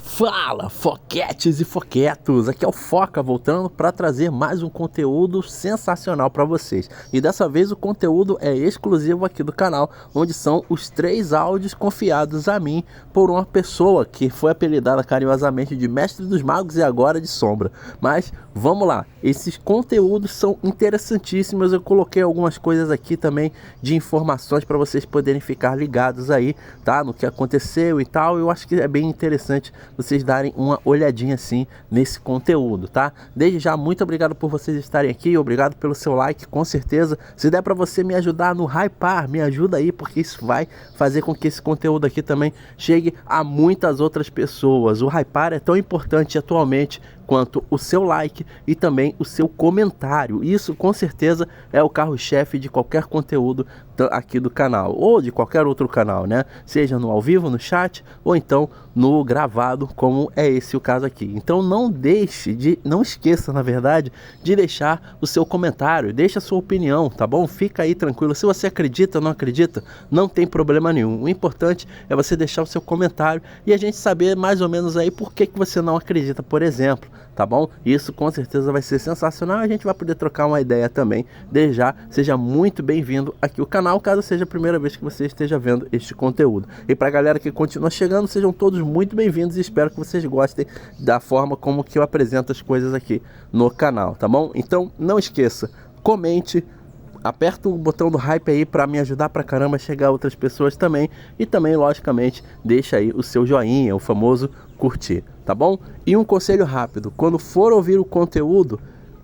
Fala, foquetes e foquetos, aqui é o Foca voltando para trazer mais um conteúdo sensacional para vocês. E dessa vez o conteúdo é exclusivo aqui do canal, onde são os 3 áudios confiados a mim por uma pessoa que foi apelidada carinhosamente de Mestre dos Magos e agora de Sombra. Mas vamos lá, esses conteúdos são interessantíssimos, eu coloquei algumas coisas aqui também de informações para vocês poderem ficar ligados aí, tá? No que aconteceu e tal. Eu acho que é bem interessante vocês darem uma olhadinha assim nesse conteúdo, tá? Desde já, muito obrigado por vocês estarem aqui, obrigado pelo seu like, com certeza. Se der para você me ajudar no hypar, me ajuda aí, porque isso vai fazer com que esse conteúdo aqui também chegue a muitas outras pessoas. O hypar é tão importante atualmente quanto o seu like e também o seu comentário. Isso com certeza é o carro-chefe de qualquer conteúdo aqui do canal, ou de qualquer outro canal, né? Seja no ao vivo, no chat, ou então no gravado, como é esse o caso aqui. Então não esqueça, na verdade, de deixar o seu comentário, deixa a sua opinião, tá bom? Fica aí tranquilo. Se você acredita ou não acredita, não tem problema nenhum. O importante é você deixar o seu comentário e a gente saber mais ou menos aí por que você não acredita, por exemplo. Tá bom? Isso com certeza vai ser sensacional. A gente vai poder trocar uma ideia também. Desde já, seja muito bem-vindo aqui ao canal, caso seja a primeira vez que você esteja vendo este conteúdo. E pra galera que continua chegando, sejam todos muito bem-vindos e espero que vocês gostem da forma como que eu apresento as coisas aqui no canal, tá bom? Então, não esqueça, comente, aperta o botão do hype aí para me ajudar pra caramba a chegar a outras pessoas também. E também, logicamente, deixa aí o seu joinha, o famoso curtir, tá bom? E um conselho rápido, quando for ouvir o conteúdo,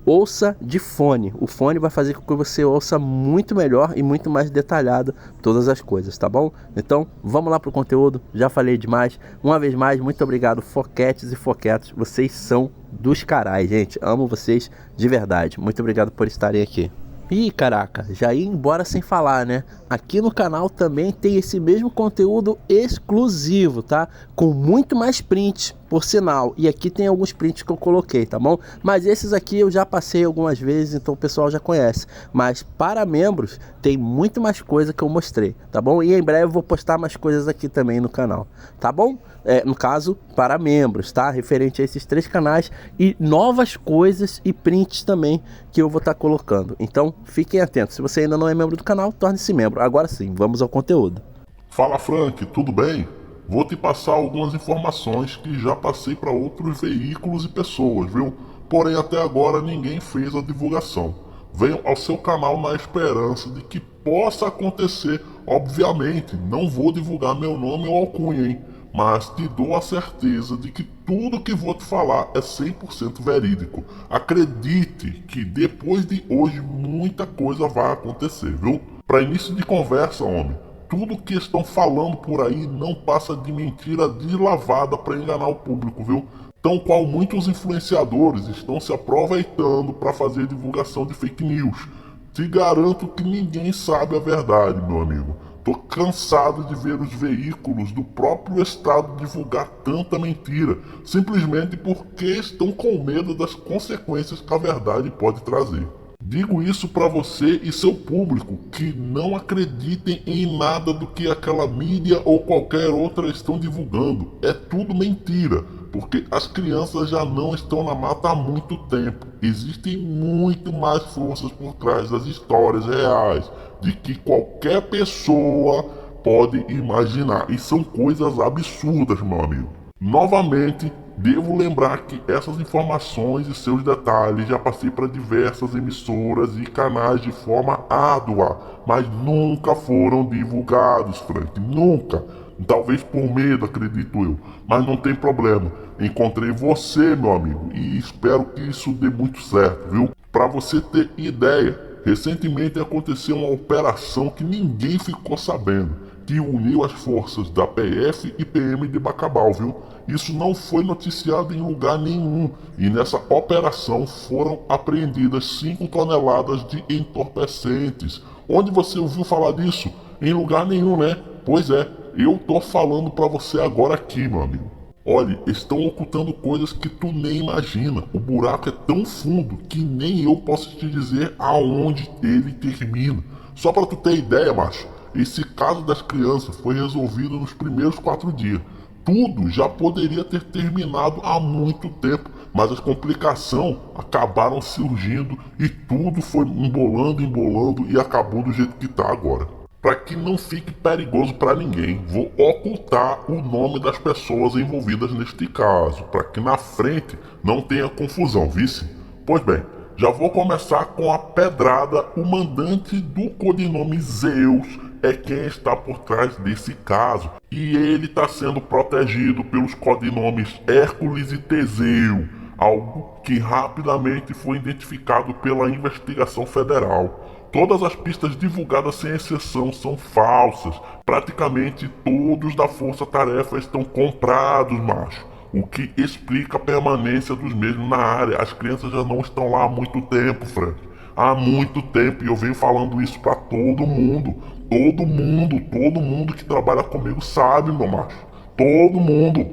ouça de fone. O fone vai fazer com que você ouça muito melhor e muito mais detalhado todas as coisas, tá bom? Então, vamos lá pro conteúdo. Já falei demais. Uma vez mais, muito obrigado, foquetes e foquetos. Vocês são dos carais, gente. Amo vocês de verdade. Muito obrigado por estarem aqui. Ih, caraca, já ia embora sem falar, né? Aqui no canal também tem esse mesmo conteúdo exclusivo, tá? Com muito mais prints, por sinal. E aqui tem alguns prints que eu coloquei, tá bom? Mas esses aqui eu já passei algumas vezes, então o pessoal já conhece. Mas para membros tem muito mais coisa que eu mostrei, tá bom? E em breve eu vou postar mais coisas aqui também no canal, tá bom? No caso, para membros, tá? Referente a esses 3 canais e novas coisas e prints também que eu vou estar colocando. Então, fiquem atentos. Se você ainda não é membro do canal, torne-se membro. Agora sim, vamos ao conteúdo. Fala, Frank, tudo bem? Vou te passar algumas informações que já passei para outros veículos e pessoas, viu? Porém, até agora ninguém fez a divulgação. Venho ao seu canal na esperança de que possa acontecer. Obviamente, não vou divulgar meu nome ou alcunha, hein? Mas te dou a certeza de que tudo que vou te falar é 100% verídico. Acredite que depois de hoje muita coisa vai acontecer, viu? Para início de conversa, homem, tudo que estão falando por aí não passa de mentira deslavada para enganar o público, viu? Tão qual muitos influenciadores estão se aproveitando para fazer divulgação de fake news. Te garanto que ninguém sabe a verdade, meu amigo. Tô cansado de ver os veículos do próprio estado divulgar tanta mentira, simplesmente porque estão com medo das consequências que a verdade pode trazer. Digo isso para você e seu público que não acreditem em nada do que aquela mídia ou qualquer outra estão divulgando. É tudo mentira, porque as crianças já não estão na mata há muito tempo. Existem muito mais forças por trás das histórias reais de que qualquer pessoa pode imaginar. E são coisas absurdas, meu amigo. Novamente, devo lembrar que essas informações e seus detalhes já passei para diversas emissoras e canais de forma árdua, mas nunca foram divulgados, Frank, nunca. Talvez por medo, acredito eu, mas não tem problema. Encontrei você, meu amigo, e espero que isso dê muito certo, viu? Para você ter ideia, recentemente aconteceu uma operação que ninguém ficou sabendo, que uniu as forças da PF e PM de Bacabal, viu? Isso não foi noticiado em lugar nenhum, e nessa operação foram apreendidas 5 toneladas de entorpecentes. Onde você ouviu falar disso? Em lugar nenhum, né? Pois é, eu tô falando pra você agora aqui, meu amigo. Olha, estão ocultando coisas que tu nem imagina. O buraco é tão fundo que nem eu posso te dizer aonde ele termina. Só para tu ter ideia, macho, esse caso das crianças foi resolvido nos primeiros 4 dias. Tudo já poderia ter terminado há muito tempo, mas as complicações acabaram surgindo e tudo foi embolando e acabou do jeito que tá agora. Para que não fique perigoso para ninguém, vou ocultar o nome das pessoas envolvidas neste caso, para que na frente não tenha confusão, vice? Pois bem, já vou começar com a pedrada. O mandante do codinome Zeus é quem está por trás desse caso, e ele está sendo protegido pelos codinomes Hércules e Teseu, algo que rapidamente foi identificado pela investigação federal. Todas as pistas divulgadas sem exceção são falsas. Praticamente todos da Força Tarefa estão comprados, macho. O que explica a permanência dos mesmos na área. As crianças já não estão lá há muito tempo, Frank. Há muito tempo, e eu venho falando isso pra todo mundo. Todo mundo que trabalha comigo sabe, meu macho. Todo mundo.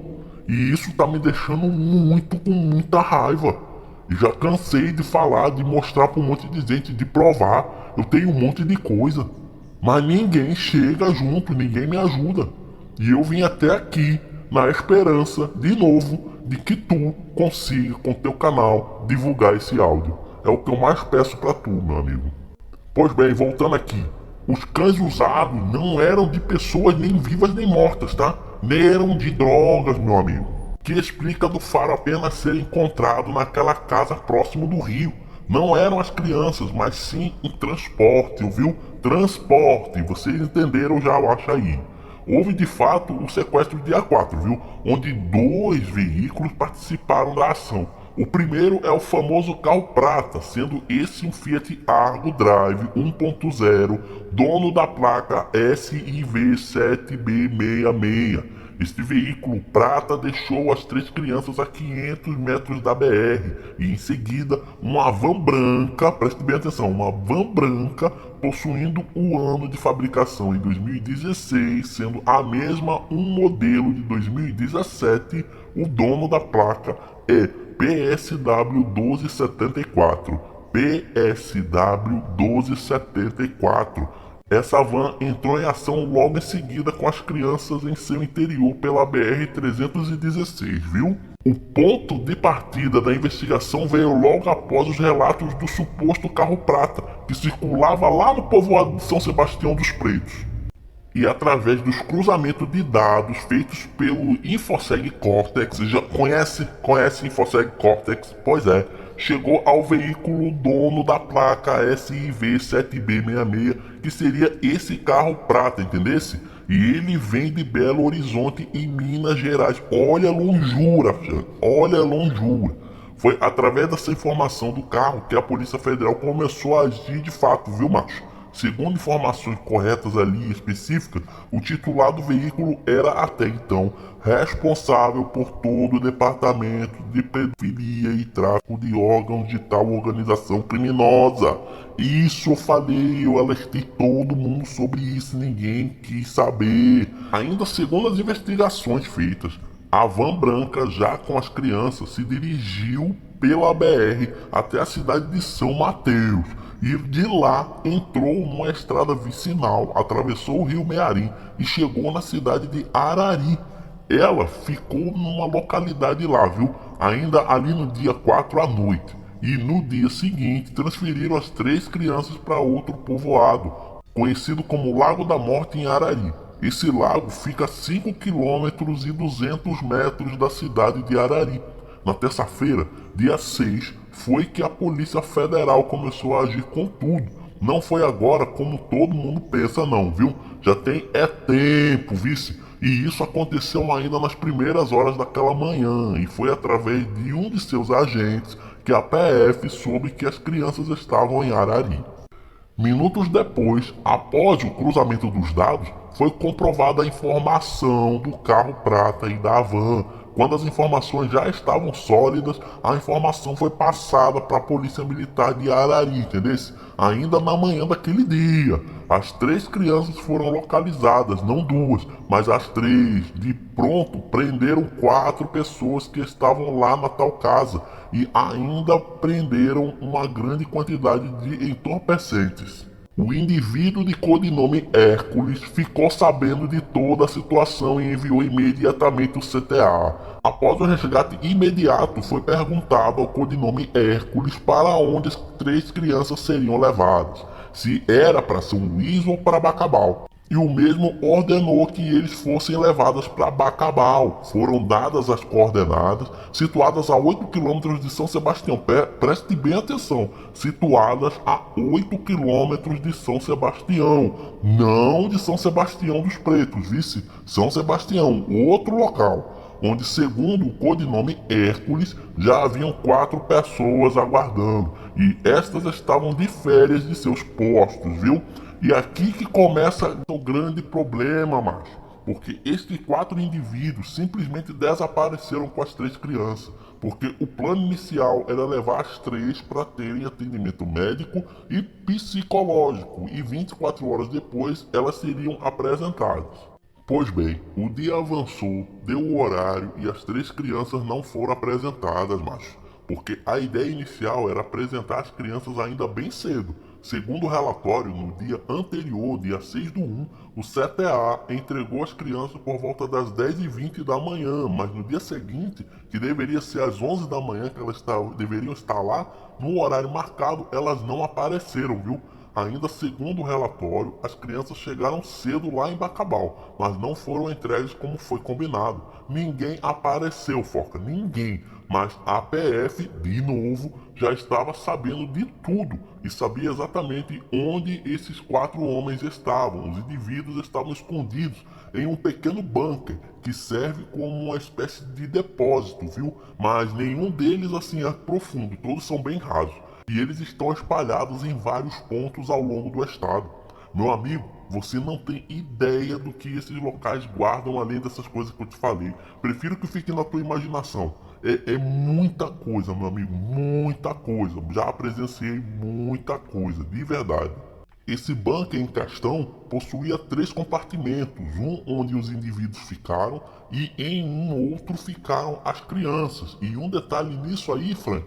E isso tá me deixando com muita raiva. E já cansei de falar, de mostrar pra um monte de gente, de provar. Eu tenho um monte de coisa. Mas ninguém chega junto, ninguém me ajuda. E eu vim até aqui, na esperança, de novo, de que tu consiga, com teu canal, divulgar esse áudio. É o que eu mais peço pra tu, meu amigo. Pois bem, voltando aqui. Os cães usados não eram de pessoas nem vivas nem mortas, tá? Nem eram de drogas, meu amigo. Que explica do faro apenas ser encontrado naquela casa próximo do rio. Não eram as crianças, mas sim um transporte, ouviu? Transporte, vocês entenderam já, eu acho aí. Houve de fato o sequestro dia 4, viu? Onde 2 veículos participaram da ação. O primeiro é o famoso carro prata, sendo esse um Fiat Argo Drive 1.0, dono da placa SIV7B66. Este veículo prata deixou as 3 crianças a 500 metros da BR e em seguida uma van branca, preste bem atenção, uma van branca possuindo o ano de fabricação em 2016, sendo a mesma um modelo de 2017, o dono da placa é PSW 1274. PSW 1274. Essa van entrou em ação logo em seguida com as crianças em seu interior pela BR-316, viu? O ponto de partida da investigação veio logo após os relatos do suposto carro prata, que circulava lá no povoado de São Sebastião dos Pretos. E através dos cruzamentos de dados feitos pelo InfoSeg Cortex, já conhece InfoSeg Cortex? Pois é, chegou ao veículo dono da placa SIV7B66, que seria esse carro prata, entendesse? E ele vem de Belo Horizonte, em Minas Gerais. Olha a longura, olha a longura. Foi através dessa informação do carro que a Polícia Federal começou a agir de fato, viu, macho? Segundo informações corretas ali específicas, o titular do veículo era até então responsável por todo o departamento de pedofilia e tráfico de órgãos de tal organização criminosa. Isso eu falei, eu alertei todo mundo sobre isso, ninguém quis saber. Ainda segundo as investigações feitas, a van branca, já com as crianças, se dirigiu pela BR até a cidade de São Mateus. E de lá entrou numa estrada vicinal, atravessou o rio Mearim e chegou na cidade de Arari. Ela ficou numa localidade lá, viu? Ainda ali no dia 4 à noite. E no dia seguinte transferiram as 3 crianças para outro povoado, conhecido como Lago da Morte em Arari. Esse lago fica a 5 quilômetros e 200 metros da cidade de Arari. Na terça-feira, dia 6, foi que a Polícia Federal começou a agir com tudo. Não foi agora como todo mundo pensa não, viu? Já tem tempo, vice. E isso aconteceu ainda nas primeiras horas daquela manhã. E foi através de um de seus agentes que a PF soube que as crianças estavam em Arari. Minutos depois, após o cruzamento dos dados, foi comprovada a informação do carro prata e da van, Quando as informações já estavam sólidas, a informação foi passada para a Polícia Militar de Arari, entendeu? Ainda na manhã daquele dia. As 3 crianças foram localizadas, não 2, mas as 3. De pronto, prenderam 4 pessoas que estavam lá na tal casa e ainda prenderam uma grande quantidade de entorpecentes. O indivíduo de codinome Hércules ficou sabendo de toda a situação e enviou imediatamente o CTA. Após o resgate imediato, foi perguntado ao codinome Hércules para onde as 3 crianças seriam levadas, se era para São Luís ou para Bacabal. E o mesmo ordenou que eles fossem levados para Bacabal. Foram dadas as coordenadas, situadas a 8 quilômetros de São Sebastião. Preste bem atenção, situadas a 8 quilômetros de São Sebastião. Não de São Sebastião dos Pretos, vice? São Sebastião, outro local. Onde, segundo o codinome Hércules, já haviam 4 pessoas aguardando. E estas estavam de férias de seus postos, viu? E aqui que começa o grande problema, macho. Porque estes 4 indivíduos simplesmente desapareceram com as 3 crianças. Porque o plano inicial era levar as 3 para terem atendimento médico e psicológico. E 24 horas depois elas seriam apresentadas. Pois bem, o dia avançou, deu o horário e as 3 crianças não foram apresentadas, macho. Porque a ideia inicial era apresentar as crianças ainda bem cedo. Segundo o relatório, no dia anterior, dia 6 do 1, o CTA entregou as crianças por volta das 10h20 da manhã, mas no dia seguinte, que deveria ser às 11 da manhã que elas deveriam estar lá, no horário marcado, elas não apareceram, viu? Ainda segundo o relatório, as crianças chegaram cedo lá em Bacabal, mas não foram entregues como foi combinado. Ninguém apareceu, Foca, ninguém. Mas a PF, de novo, já estava sabendo de tudo e sabia exatamente onde esses 4 homens estavam. Os indivíduos estavam escondidos em um pequeno bunker que serve como uma espécie de depósito, viu? Mas nenhum deles assim é profundo, todos são bem rasos. E eles estão espalhados em vários pontos ao longo do estado. Meu amigo, você não tem ideia do que esses locais guardam além dessas coisas que eu te falei. Prefiro que fique na tua imaginação. É muita coisa, meu amigo, muita coisa. Já presenciei muita coisa, de verdade. Esse bunker em questão possuía 3 compartimentos, um onde os indivíduos ficaram e em um outro ficaram as crianças. E um detalhe nisso aí, Frank,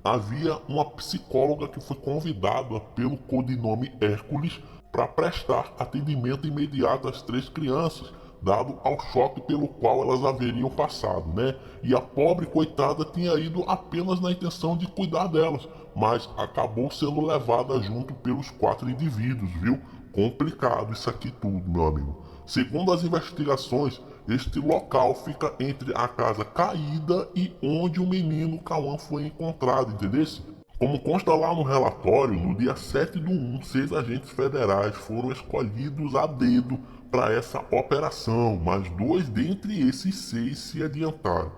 havia uma psicóloga que foi convidada pelo codinome Hércules para prestar atendimento imediato às 3 crianças, dado ao choque pelo qual elas haveriam passado, né? E a pobre coitada tinha ido apenas na intenção de cuidar delas, mas acabou sendo levada junto pelos 4 indivíduos, viu? Complicado isso aqui tudo, meu amigo. Segundo as investigações, este local fica entre a casa caída e onde o menino Cauã foi encontrado, entendeu? Como consta lá no relatório, no dia 7 do 1, 6 agentes federais foram escolhidos a dedo para essa operação, mas 2 dentre esses 6 se adiantaram.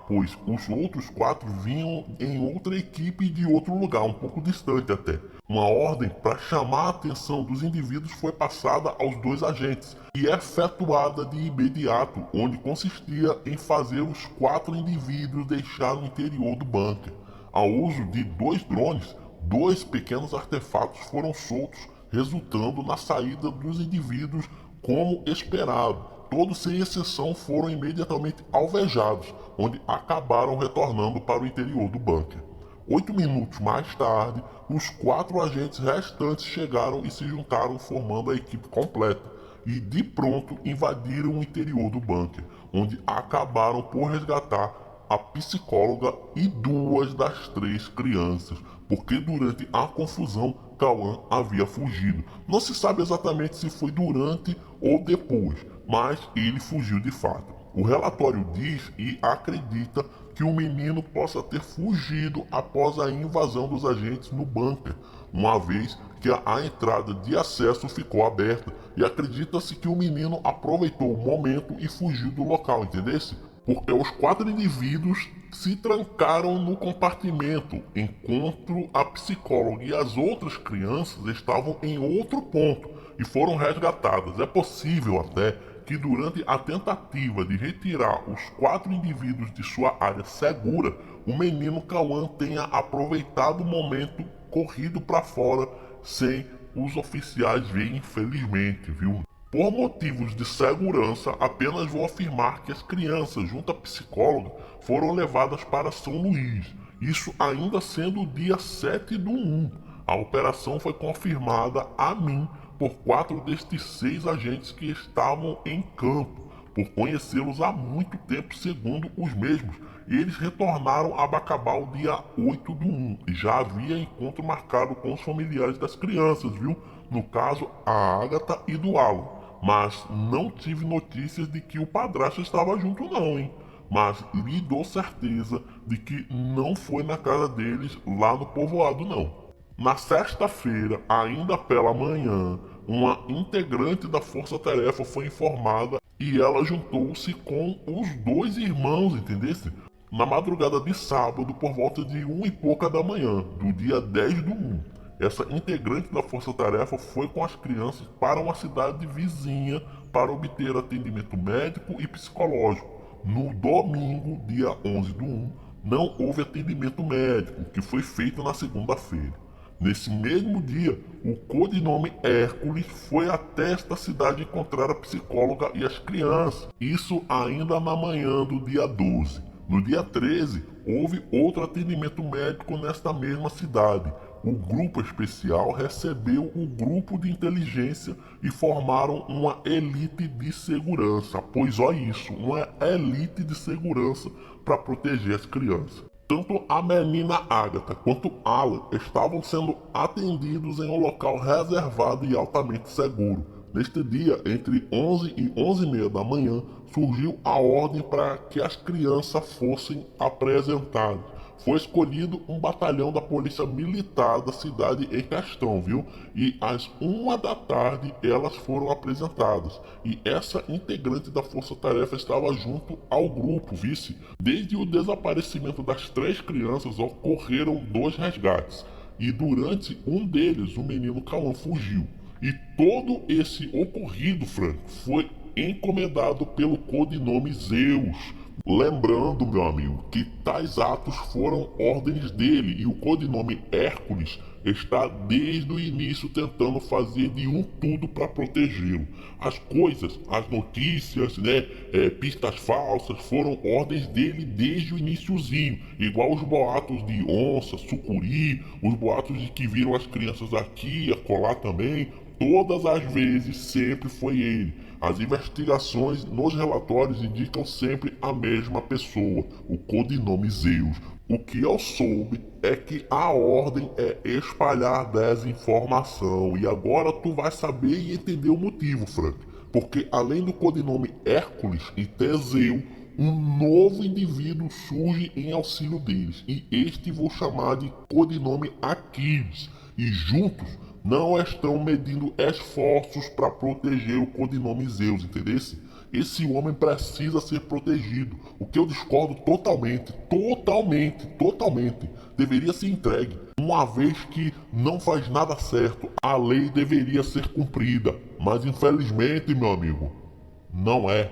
Pois os outros 4 vinham em outra equipe de outro lugar, um pouco distante até. Uma ordem para chamar a atenção dos indivíduos foi passada aos 2 agentes e efetuada de imediato, onde consistia em fazer os 4 indivíduos deixar o interior do bunker. Ao uso de 2 drones, 2 pequenos artefatos foram soltos, resultando na saída dos indivíduos como esperado. Todos, sem exceção, foram imediatamente alvejados, onde acabaram retornando para o interior do bunker. 8 minutos mais tarde, os 4 agentes restantes chegaram e se juntaram formando a equipe completa e de pronto invadiram o interior do bunker, onde acabaram por resgatar a psicóloga e 2 das 3 crianças, porque durante a confusão Cauã havia fugido. Não se sabe exatamente se foi durante ou depois, mas ele fugiu de fato. O relatório diz e acredita que o menino possa ter fugido após a invasão dos agentes no bunker, uma vez que a entrada de acesso ficou aberta, e acredita-se que o menino aproveitou o momento e fugiu do local, entendesse? Porque os 4 indivíduos se trancaram no compartimento, enquanto a psicóloga e as outras crianças estavam em outro ponto e foram resgatadas. É possível até que durante a tentativa de retirar os 4 indivíduos de sua área segura, o menino Cauã tenha aproveitado o momento, corrido para fora sem os oficiais verem, infelizmente, viu? Por motivos de segurança, apenas vou afirmar que as crianças, junto à psicóloga, foram levadas para São Luís. Isso ainda sendo o dia 7/1. A operação foi confirmada a mim por 4 destes 6 agentes que estavam em campo, por conhecê-los há muito tempo, segundo os mesmos. Eles retornaram a Bacabal dia 8/1 e já havia encontro marcado com os familiares das crianças, viu? No caso, a Agatha e do Alan. Mas não tive notícias de que o padrasto estava junto não, hein? Mas lhe dou certeza de que não foi na casa deles lá no povoado não. Na sexta-feira, ainda pela manhã, uma integrante da Força Tarefa foi informada e ela juntou-se com os 2 irmãos, entendesse? Na madrugada de sábado, por volta de 1 e pouca da manhã, do dia 10/1. Essa integrante da Força Tarefa foi com as crianças para uma cidade vizinha para obter atendimento médico e psicológico. No domingo, dia 11/1, não houve atendimento médico, que foi feito na segunda-feira. Nesse mesmo dia, o codinome Hércules foi até esta cidade encontrar a psicóloga e as crianças. Isso ainda na manhã do dia 12. No dia 13, houve outro atendimento médico nesta mesma cidade. O grupo especial recebeu o grupo de inteligência e formaram uma elite de segurança. Pois olha isso, uma elite de segurança para proteger as crianças. Tanto a menina Agatha quanto Alan estavam sendo atendidos em um local reservado e altamente seguro. Neste dia, entre 11 e 11:30 da manhã, surgiu a ordem para que as crianças fossem apresentadas. Foi escolhido um batalhão da polícia militar da cidade em questão, viu? E às 1 da tarde elas foram apresentadas. E essa integrante da força-tarefa estava junto ao grupo, vice. Desde o desaparecimento das 3 crianças ocorreram 2 resgates. E durante um deles, o menino Cauã fugiu. E todo esse ocorrido, Franco, foi encomendado pelo codinome Zeus. Lembrando, meu amigo, que tais atos foram ordens dele e o codinome Hércules está desde o início tentando fazer de tudo para protegê-lo. As coisas, as notícias, pistas falsas foram ordens dele desde o iniciozinho, igual os boatos de onça, sucuri, os boatos de que viram as crianças aqui, acolá também. Todas as vezes sempre foi ele. As investigações nos relatórios indicam sempre a mesma pessoa, o codinome Zeus. O que eu soube é que a ordem é espalhar desinformação. E agora tu vai saber e entender o motivo, Frank. Porque além do codinome Hércules e Teseu, um novo indivíduo surge em auxílio deles. E este vou chamar de codinome Aquiles. E juntos não estão medindo esforços para proteger o codinome Zeus, entendeu? Esse homem precisa ser protegido, o que eu discordo totalmente. Deveria ser entregue, uma vez que não faz nada certo, a lei deveria ser cumprida, mas infelizmente, meu amigo, não é.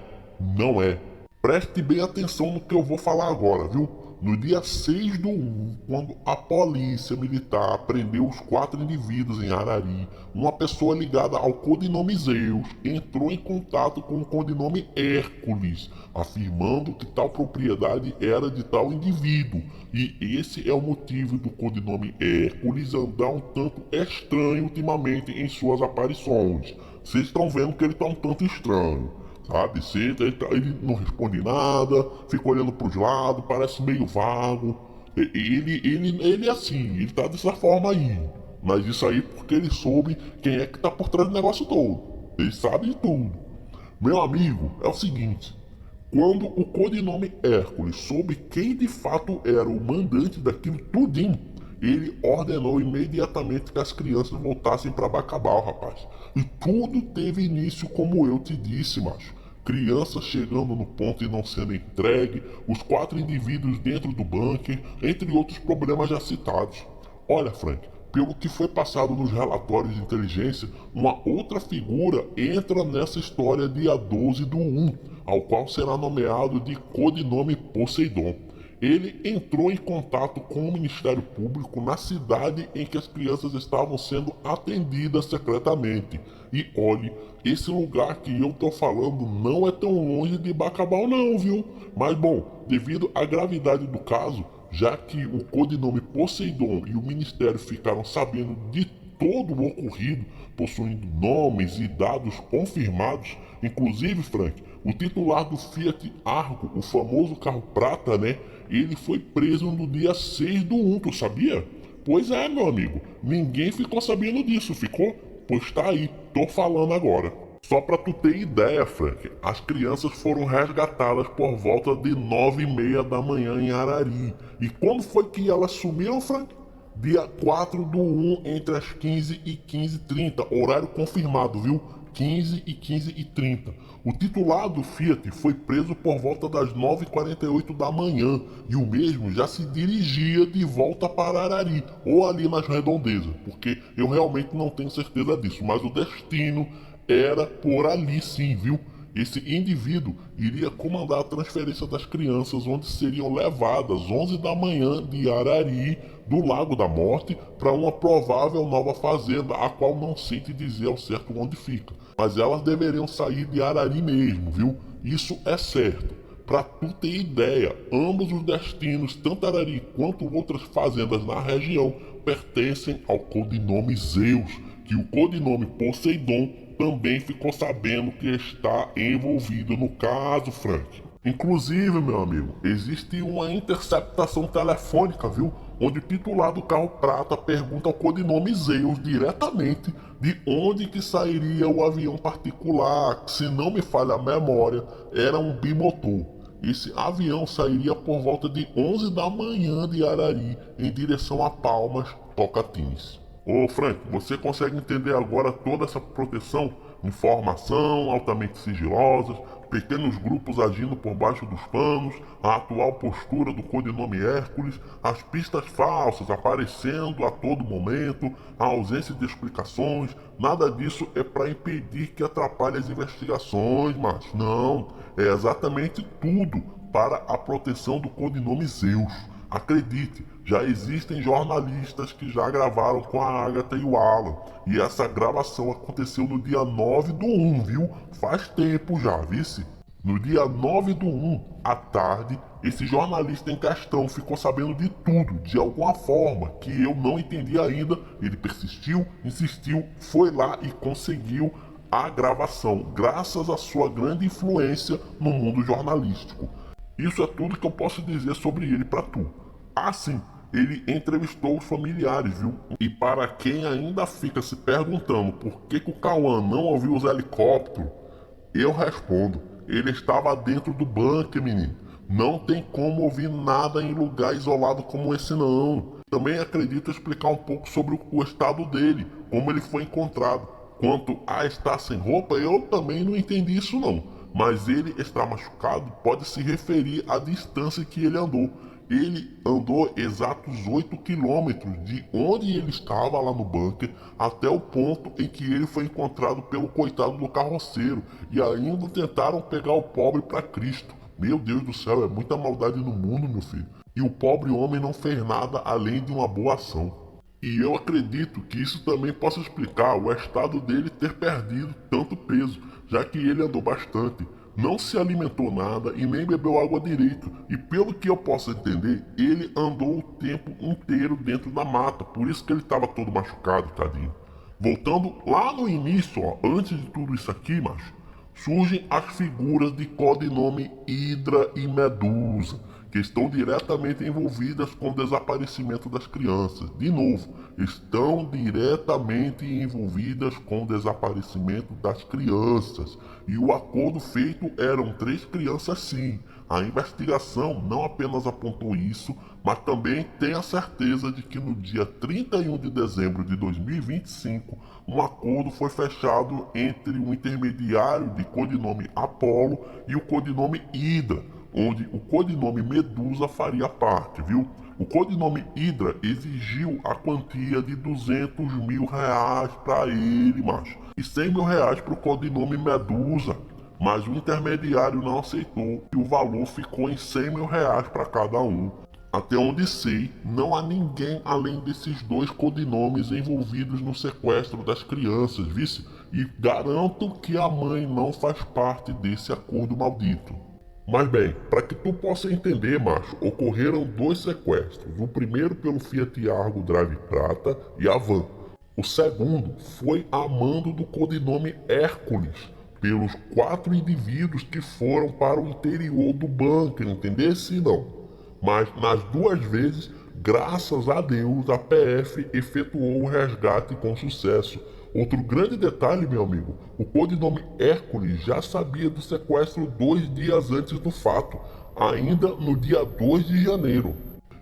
Preste bem atenção no que eu vou falar agora, viu? No dia 6/1, quando a polícia militar prendeu os 4 indivíduos em Arari, uma pessoa ligada ao codinome Zeus entrou em contato com o codinome Hércules, afirmando que tal propriedade era de tal indivíduo. E esse é o motivo do codinome Hércules andar um tanto estranho ultimamente em suas aparições. Vocês estão vendo que ele está um tanto estranho. Sabe, ele não responde nada, fica olhando pros lados, parece meio vago. Ele é assim, ele tá dessa forma aí. Mas isso aí porque ele soube quem é que tá por trás do negócio todo. Ele sabe de tudo. Meu amigo, é o seguinte. Quando o codinome Hércules soube quem de fato era o mandante daquilo tudinho, ele ordenou imediatamente que as crianças voltassem para Bacabal, rapaz. E tudo teve início como eu te disse, macho. Crianças chegando no ponto e não sendo entregue, os 4 indivíduos dentro do bunker, entre outros problemas já citados. Olha, Frank, pelo que foi passado nos relatórios de inteligência, uma outra figura entra nessa história dia 12 do 1, ao qual será nomeado de codinome Poseidon. Ele entrou em contato com o Ministério Público na cidade em que as crianças estavam sendo atendidas secretamente. E olhe, esse lugar que eu tô falando não é tão longe de Bacabal não, viu? Mas bom, devido à gravidade do caso, já que o codinome Poseidon e o Ministério ficaram sabendo de todo o ocorrido, possuindo nomes e dados confirmados, inclusive, Frank, o titular do Fiat Argo, o famoso carro prata, né? Ele foi preso no dia 6 do 1, tu sabia? Pois é, meu amigo, ninguém ficou sabendo disso, ficou? Pois tá aí, tô falando agora. Só pra tu ter ideia, Frank, as crianças foram resgatadas por volta de 9h30 da manhã em Arari. E quando foi que elas sumiram, Frank? Dia 4 do 1, entre as 15 e 15h30, horário confirmado, viu? 15 e 15h30. O titular do Fiat foi preso por volta das 9h48 da manhã e o mesmo já se dirigia de volta para Arari, ou ali nas redondezas, porque eu realmente não tenho certeza disso, mas o destino era por ali sim, viu? Esse indivíduo iria comandar a transferência das crianças, onde seriam levadas 11 da manhã de Arari, do Lago da Morte, para uma provável nova fazenda, a qual não sei te dizer ao certo onde fica. Mas elas deveriam sair de Arari mesmo, viu? Isso é certo. Para tu ter ideia, ambos os destinos, tanto Arari quanto outras fazendas na região, pertencem ao codinome Zeus, que o codinome Poseidon também ficou sabendo que está envolvido no caso, Frank. Inclusive, meu amigo, existe uma interceptação telefônica, viu? Onde o titular do carro prata pergunta ao codinome Zeus diretamente de onde que sairia o avião particular, que, se não me falha a memória, era um bimotor. Esse avião sairia por volta de 11 da manhã de Arari em direção a Palmas, Tocantins. Ô Frank, você consegue entender agora toda essa proteção? Informação altamente sigilosas, pequenos grupos agindo por baixo dos panos, a atual postura do codinome Hércules, as pistas falsas aparecendo a todo momento, a ausência de explicações, nada disso é para impedir que atrapalhe as investigações, mas não, é exatamente tudo para a proteção do codinome Zeus. Acredite, já existem jornalistas que já gravaram com a Agatha e o Alan. E essa gravação aconteceu no dia 9 do 1, viu? Faz tempo já, vice? No dia 9 do 1, à tarde, esse jornalista em questão ficou sabendo de tudo, de alguma forma, que eu não entendi ainda. Ele persistiu, insistiu, foi lá e conseguiu a gravação, graças à sua grande influência no mundo jornalístico. Isso é tudo que eu posso dizer sobre ele pra tu. Ah, sim, ele entrevistou os familiares, viu? E para quem ainda fica se perguntando por que o Cauã não ouviu os helicópteros, eu respondo, ele estava dentro do bunker, menino. Não tem como ouvir nada em lugar isolado como esse não. Também acredito explicar um pouco sobre o estado dele, como ele foi encontrado. Quanto a estar sem roupa, eu também não entendi isso não. Mas ele estar machucado pode se referir à distância que ele andou. Ele andou exatos 8 quilômetros de onde ele estava lá no bunker até o ponto em que ele foi encontrado pelo coitado do carroceiro e ainda tentaram pegar o pobre para Cristo. Meu Deus do céu, é muita maldade no mundo, meu filho. E o pobre homem não fez nada além de uma boa ação. E eu acredito que isso também possa explicar o estado dele ter perdido tanto peso, já que ele andou bastante, não se alimentou nada e nem bebeu água direito. E pelo que eu posso entender, ele andou o tempo inteiro dentro da mata, por isso que ele estava todo machucado, tadinho. Voltando lá no início, ó, antes de tudo isso aqui, macho, surgem as figuras de codinome Hidra e Medusa, que estão diretamente envolvidas com o desaparecimento das crianças. De novo, estão diretamente envolvidas com o desaparecimento das crianças. E o acordo feito eram 3 crianças sim. A investigação não apenas apontou isso, mas também tem a certeza de que no dia 31 de dezembro de 2025, um acordo foi fechado entre o intermediário de codinome Apollo e o codinome Hydra, onde o codinome Medusa faria parte, viu? O codinome Hydra exigiu a quantia de R$ 200.000 para ele, macho, e R$ 100.000 para o codinome Medusa, mas o intermediário não aceitou e o valor ficou em R$ 100.000 para cada um. Até onde sei, não há ninguém além desses dois codinomes envolvidos no sequestro das crianças, vice? E garanto que a mãe não faz parte desse acordo maldito. Mas bem, para que tu possa entender, macho, ocorreram dois sequestros. O primeiro pelo Fiat Argo Drive Prata e a van. O segundo foi a mando do codinome Hércules, pelos 4 indivíduos que foram para o interior do bunker, entendesse não? Mas nas duas vezes, graças a Deus, a PF efetuou o resgate com sucesso. Outro grande detalhe, meu amigo, o codinome Hércules já sabia do sequestro 2 dias antes do fato, ainda no dia 2 de janeiro.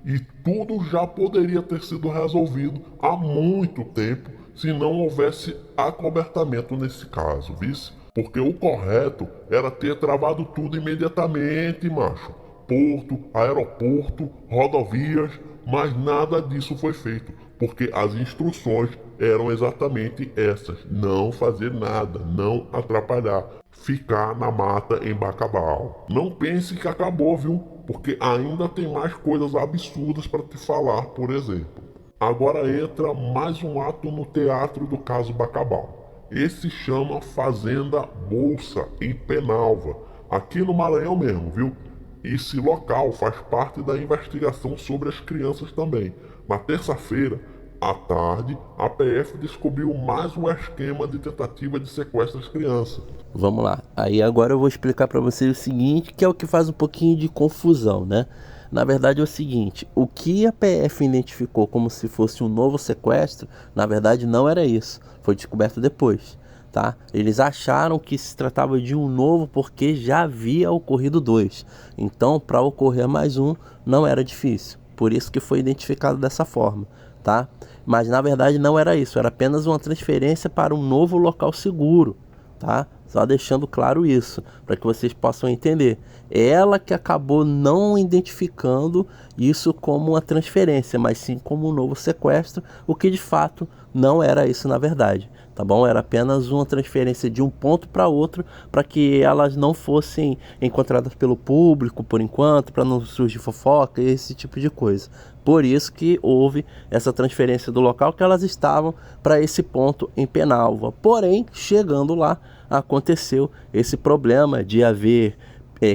E tudo já poderia ter sido resolvido há muito tempo se não houvesse acobertamento nesse caso, vice? Porque o correto era ter travado tudo imediatamente, macho. Porto, aeroporto, rodovias, mas nada disso foi feito, porque as instruções eram exatamente essas: não fazer nada, não atrapalhar, ficar na mata em Bacabal. Não pense que acabou, viu? Porque ainda tem mais coisas absurdas para te falar, por exemplo. Agora entra mais um ato no teatro do caso Bacabal. Esse chama Fazenda Bolsa, em Penalva, aqui no Maranhão mesmo, viu? Esse local faz parte da investigação sobre as crianças também. Na terça-feira, à tarde, a PF descobriu mais um esquema de tentativa de sequestro das crianças. Vamos lá. Aí agora eu vou explicar para vocês o seguinte, que é o que faz um pouquinho de confusão, né? Na verdade é o seguinte, o que a PF identificou como se fosse um novo sequestro, na verdade não era isso. Foi descoberto depois, tá? Eles acharam que se tratava de um novo porque já havia ocorrido dois. Então, para ocorrer mais um, não era difícil. Por isso que foi identificado dessa forma, tá? Mas na verdade não era isso, era apenas uma transferência para um novo local seguro, tá? Só deixando claro isso, para que vocês possam entender. Ela que acabou não identificando isso como uma transferência, mas sim como um novo sequestro, o que de fato não era isso na verdade, tá bom? Era apenas uma transferência de um ponto para outro, para que elas não fossem encontradas pelo público por enquanto, para não surgir fofoca, esse tipo de coisa. Por isso que houve essa transferência do local que elas estavam para esse ponto em Penalva. Porém, chegando lá, aconteceu esse problema de haver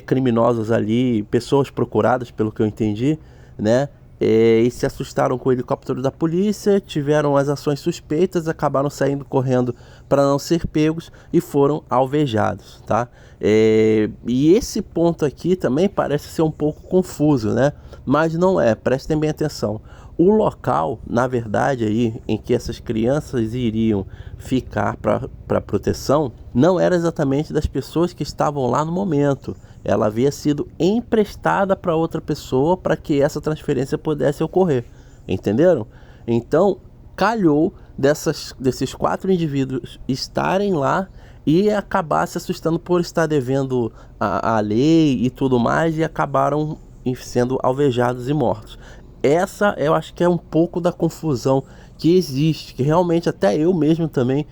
criminosos ali, pessoas procuradas, pelo que eu entendi, né? E se assustaram com o helicóptero da polícia, tiveram as ações suspeitas, acabaram saindo correndo para não ser pegos e foram alvejados, tá? E esse ponto aqui também parece ser um pouco confuso, né? Mas não é, prestem bem atenção. O local, na verdade, aí, em que essas crianças iriam ficar para proteção, não era exatamente das pessoas que estavam lá no momento. Ela havia sido emprestada para outra pessoa para que essa transferência pudesse ocorrer. Entenderam? Então, calhou desses 4 indivíduos estarem lá e acabar se assustando por estar devendo a lei e tudo mais, e acabaram sendo alvejados e mortos. Essa eu acho que é um pouco da confusão que existe, que realmente até eu mesmo também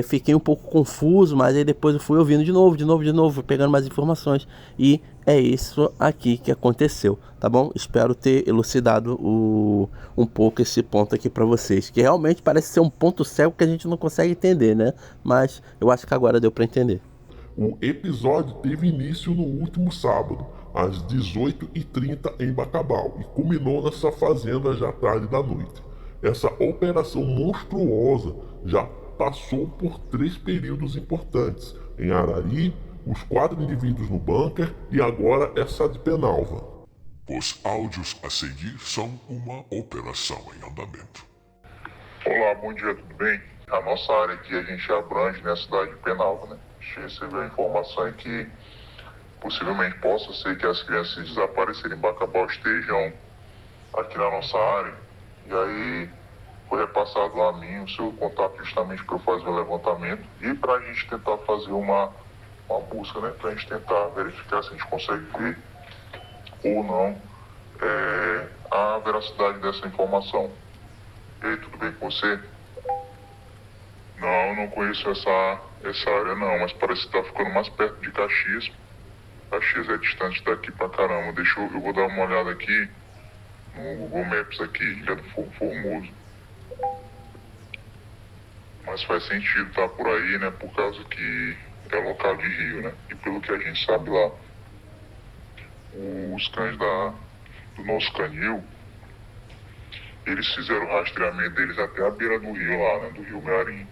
fiquei um pouco confuso, mas aí depois eu fui ouvindo de novo, pegando mais informações, e é isso aqui que aconteceu, tá bom? Espero ter elucidado um pouco esse ponto aqui para vocês, que realmente parece ser um ponto cego que a gente não consegue entender, né? Mas eu acho que agora deu para entender. O episódio teve início no último sábado, às 18h30 em Bacabal, e culminou nessa fazenda já tarde da noite. Essa operação monstruosa já passou por 3 períodos importantes: em Arari, os 4 indivíduos no bunker e agora essa de Penalva. Os áudios a seguir são uma operação em andamento. Olá, bom dia, tudo bem? A nossa área aqui a gente abrange na cidade de Penalva, né? A gente recebeu a informação que possivelmente possa ser que as crianças desapareceram em Bacabal estejam aqui na nossa área. E aí foi repassado a mim o seu contato justamente para eu fazer o levantamento e para a gente tentar fazer uma busca, né? Para a gente tentar verificar se a gente consegue ver ou não a veracidade dessa informação. E aí, tudo bem com você? Não, não conheço essa área não, mas parece que tá ficando mais perto de Caxias. Caxias é distante daqui pra caramba. Eu vou dar uma olhada aqui no Google Maps aqui, Ilha do Formoso. Mas faz sentido estar por aí, né? Por causa que é local de rio, né? E pelo que a gente sabe lá, os cães do nosso canil, eles fizeram o rastreamento deles até a beira do rio lá, né? Do rio Mearim.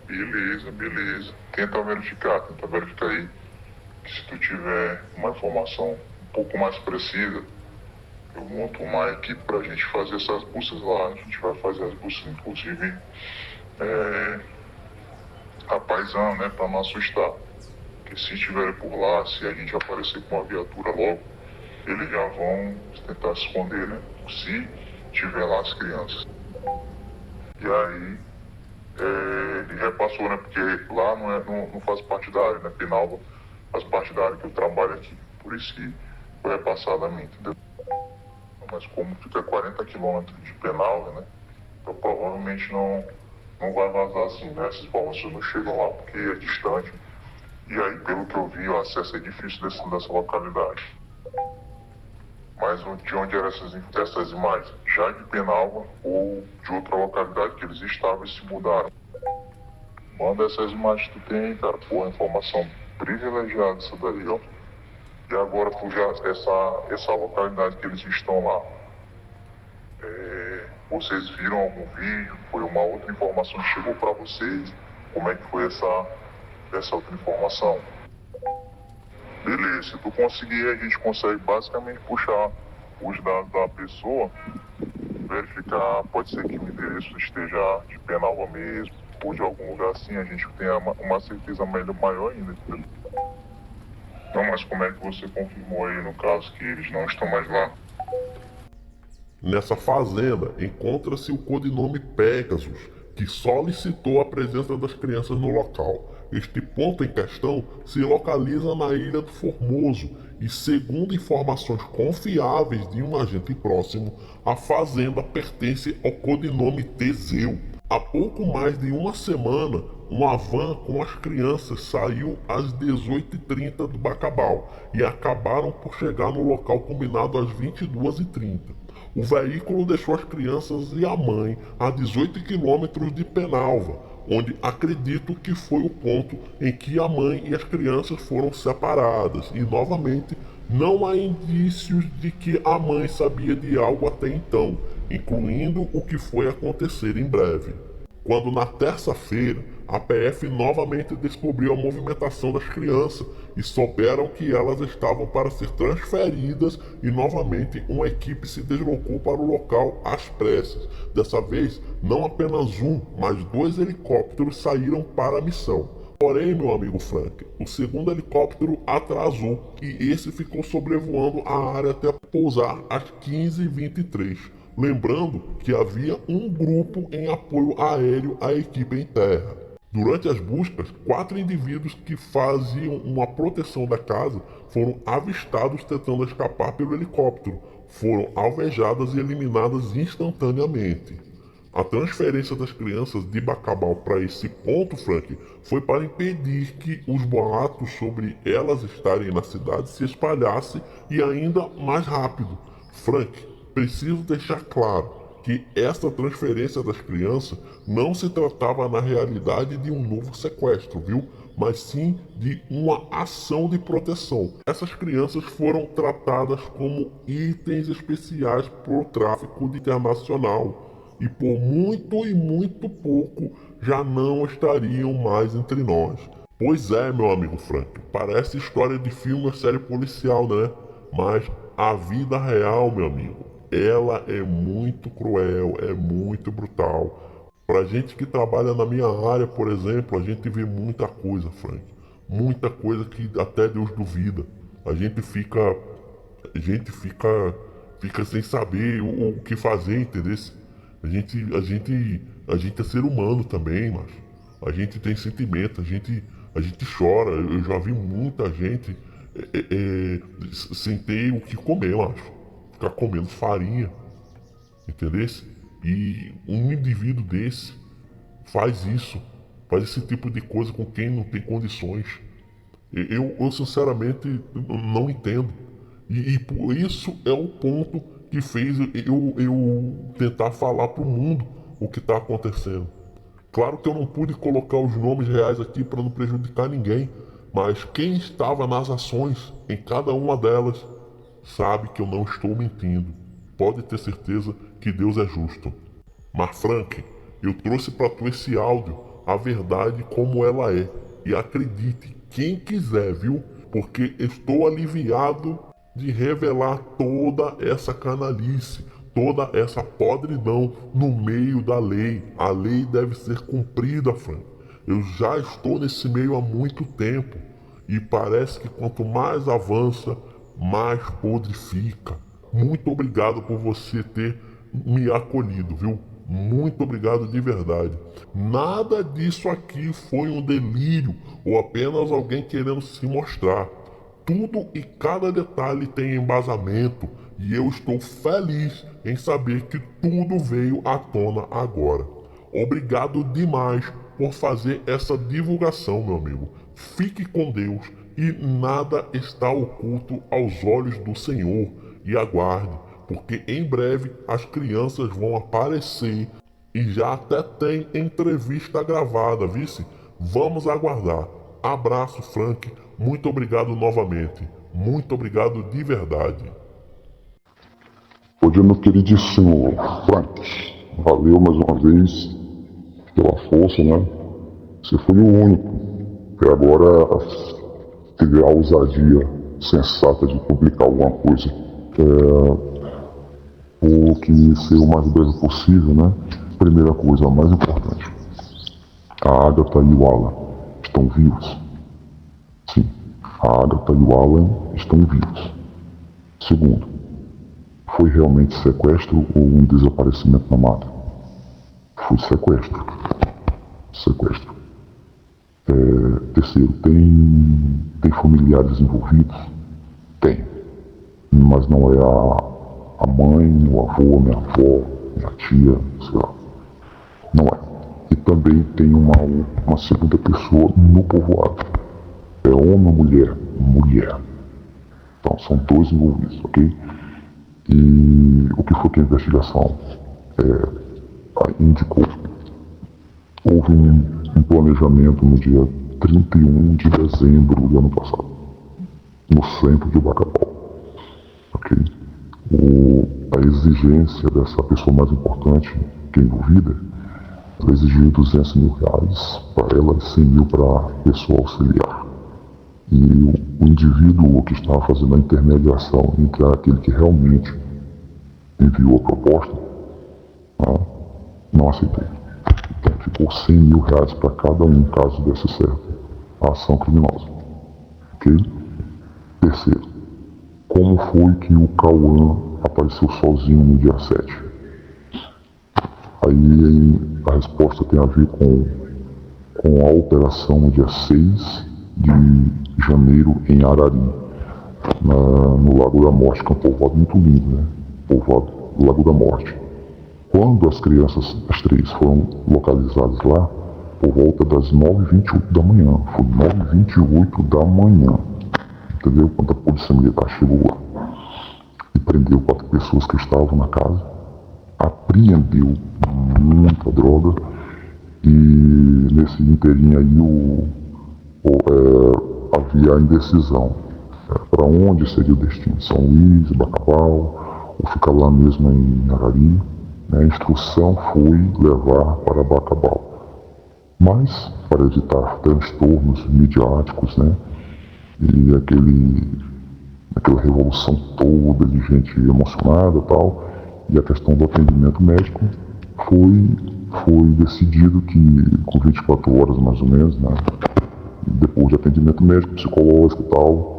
Beleza, beleza. Tenta verificar aí. Que se tu tiver uma informação um pouco mais precisa, eu monto uma equipe pra gente fazer essas buscas lá. A gente vai fazer as buscas, inclusive, a paisana, né? Pra não assustar. Porque se estiverem por lá, se a gente aparecer com uma viatura logo, eles já vão tentar se esconder, né? Se tiver lá as crianças. E aí, ele repassou, né? Porque lá não faz parte da área, né? Penalva faz parte da área que eu trabalho aqui. Por isso que foi repassado a mim, entendeu? Mas como fica 40 quilômetros de Penalva, né? Então provavelmente não vai vazar assim, né? Essas informações não chegam lá porque é distante. E aí, pelo que eu vi, o acesso é difícil dessa localidade. Mas de onde eram essas imagens? Já de Penalva ou de outra localidade que eles estavam e se mudaram? Manda essas imagens que tu tem, cara. Pô, informação privilegiada essa daí, ó. E agora, tu já, essa localidade que eles estão lá, vocês viram algum vídeo? Foi uma outra informação que chegou pra vocês? Como é que foi essa outra informação? Beleza, se tu conseguir, a gente consegue basicamente puxar os dados da pessoa, verificar, pode ser que o endereço esteja de Penalva mesmo, ou de algum lugar assim, a gente tem uma certeza maior ainda, entendeu? Não, mas como é que você confirmou aí, no caso, que eles não estão mais lá? Nessa fazenda encontra-se o codinome Pegasus, que solicitou a presença das crianças no local. Este ponto em questão se localiza na Ilha do Formoso e, segundo informações confiáveis de um agente próximo, a fazenda pertence ao codinome Teseu. Há pouco mais de uma semana, uma van com as crianças saiu às 18h30 do Bacabal e acabaram por chegar no local combinado às 22h30. O veículo deixou as crianças e a mãe a 18 quilômetros de Penalva, onde acredito que foi o ponto em que a mãe e as crianças foram separadas, e novamente não há indícios de que a mãe sabia de algo até então, incluindo o que foi acontecer em breve. Quando na terça-feira a PF novamente descobriu a movimentação das crianças e souberam que elas estavam para ser transferidas, e novamente uma equipe se deslocou para o local às pressas. Dessa vez, não apenas um, mas 2 helicópteros saíram para a missão. Porém, meu amigo Frank, o segundo helicóptero atrasou e esse ficou sobrevoando a área até pousar às 15h23. Lembrando que havia um grupo em apoio aéreo à equipe em terra. Durante as buscas, 4 indivíduos que faziam uma proteção da casa foram avistados tentando escapar pelo helicóptero. Foram alvejadas e eliminadas instantaneamente. A transferência das crianças de Bacabal para esse ponto, Frank, foi para impedir que os boatos sobre elas estarem na cidade se espalhassem e ainda mais rápido. Frank, preciso deixar claro que essa transferência das crianças não se tratava na realidade de um novo sequestro, viu? Mas sim de uma ação de proteção. Essas crianças foram tratadas como itens especiais por tráfico internacional e por muito e muito pouco já não estariam mais entre nós. Pois é, meu amigo Frank, parece história de filme ou série policial, né? Mas a vida real, meu amigo, ela é muito cruel, é muito brutal. Pra gente que trabalha na minha área, por exemplo, a gente vê muita coisa, Frank. Muita coisa que até Deus duvida. A gente fica sem saber o que fazer, entendeu? A gente é ser humano também, mas a gente tem sentimento, a gente chora. Eu já vi muita gente sem ter o que comer, macho. Ficar comendo farinha, entendeu? E um indivíduo desse faz isso, faz esse tipo de coisa com quem não tem condições. Eu sinceramente não entendo. E por isso é o ponto que fez eu tentar falar pro mundo o que está acontecendo. Claro que eu não pude colocar os nomes reais aqui para não prejudicar ninguém, mas quem estava nas ações, em cada uma delas, sabe que eu não estou mentindo. Pode ter certeza que Deus é justo. Mas Frank, eu trouxe para tu esse áudio, a verdade como ela é. E acredite, quem quiser, viu? Porque estou aliviado de revelar toda essa canalice, toda essa podridão no meio da lei. A lei deve ser cumprida, Frank. Eu já estou nesse meio há muito tempo e parece que quanto mais avança, mais podre fica. Muito obrigado por você ter me acolhido, viu? Muito obrigado de verdade. Nada disso aqui foi um delírio ou apenas alguém querendo se mostrar. Tudo e cada detalhe tem embasamento e eu estou feliz em saber que tudo veio à tona agora. Obrigado demais por fazer essa divulgação, meu amigo. Fique com Deus e nada está oculto aos olhos do Senhor. E aguarde, porque em breve as crianças vão aparecer e já até tem entrevista gravada, vice? Vamos aguardar. Abraço, Frank. Muito obrigado novamente. Muito obrigado de verdade. Bom dia, meu queridíssimo Frank. Valeu mais uma vez pela força, né? Você foi o único que agora teve a ousadia sensata de publicar alguma coisa. Por que ser o mais breve possível, né? Primeira coisa, a mais importante. A Agatha e o Alan estão vivos. Sim, a Agatha e o Alan estão vivos. Segundo, foi realmente sequestro ou um desaparecimento na mata? Foi sequestro. Sequestro. Terceiro, tem familiares envolvidos? Tem. Mas não é a mãe, o avô, minha avó, minha tia, sei lá. Não é. E também tem uma segunda pessoa no povoado. É homem ou mulher? Mulher. Então, são dois envolvidos, ok? E o que foi que a investigação indicou? Houve um planejamento no dia 31 de dezembro do ano passado, no centro de Bacabal. Ok? A exigência dessa pessoa mais importante, que é envolvida, ela exigiu R$200 mil para ela e 100 mil para a pessoa auxiliar. E o indivíduo que estava fazendo a intermediação entre aquele que realmente enviou a proposta, não aceitou. Então ficou R$100 mil para cada um, caso desse certo a ação criminosa. Ok? Terceiro, como foi que o Cauã apareceu sozinho no dia 7? Aí a resposta tem a ver com a operação no dia 6 de janeiro em Arari, no Lago da Morte, que é um povoado muito lindo, né? Povoado do Lago da Morte. Quando as crianças, as três, foram localizadas lá, por volta das 9h28 da manhã, foi 9h28 da manhã, entendeu? Quando a polícia militar chegou lá e prendeu 4 pessoas que estavam na casa, apreendeu muita droga e nesse inteirinho aí havia a indecisão para onde seria o destino, São Luís, Bacabal, ou ficar lá mesmo em Arari. A instrução foi levar para Bacabal. Mas, para evitar transtornos midiáticos, né, e aquela revolução toda de gente emocionada e tal, e a questão do atendimento médico, foi decidido que com 24 horas mais ou menos, né, depois de atendimento médico, psicológico e tal,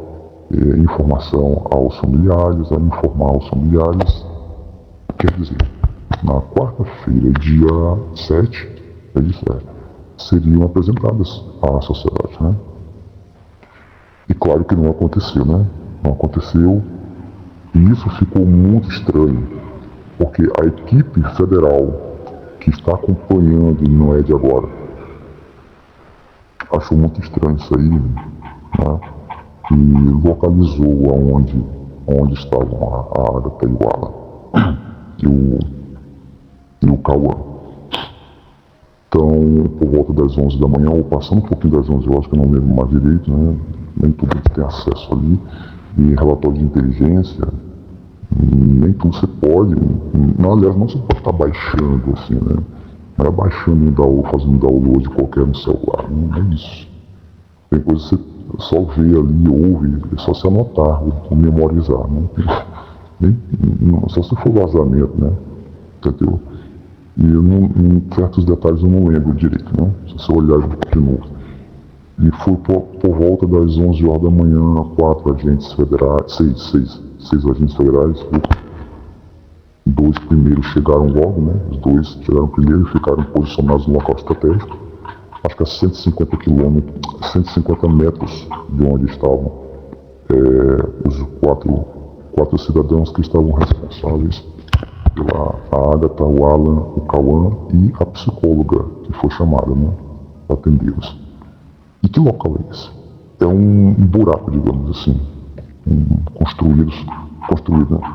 informação aos familiares, a informar aos familiares, quer dizer, na quarta-feira, dia 7, seriam apresentadas à sociedade, né? E claro que não aconteceu, né? Não aconteceu. E isso ficou muito estranho, porque a equipe federal que está acompanhando o NOED agora achou muito estranho isso aí, né? E localizou onde estavam a Agatha e o Alan e o Cauã. Então, por volta das 11 da manhã, ou passando um pouquinho das 11, eu acho que eu não lembro mais direito, né? Nem todo mundo tem acesso ali. E relatório de inteligência, nem tudo você pode. Não, aliás, não se pode estar baixando assim, né? Não é baixando fazendo download qualquer no celular, não é isso. Tem coisa que você só vê ali, ouve, é só se anotar ou memorizar, né? Só se for vazamento, né? Entendeu? E em certos detalhes eu não lembro direito, né? Se você olhar de novo. E foi por volta das 11 horas da manhã, 4 agentes federais, 6 agentes federais, 2 primeiros chegaram logo, né? Os 2 chegaram primeiro e ficaram posicionados no local estratégico, acho que a 150 metros de onde estavam os quatro cidadãos que estavam responsáveis pela Agatha, o Alan, o Cauã e a psicóloga que foi chamada, né, para atendê-los. E que local é esse? É um buraco, digamos assim, construído,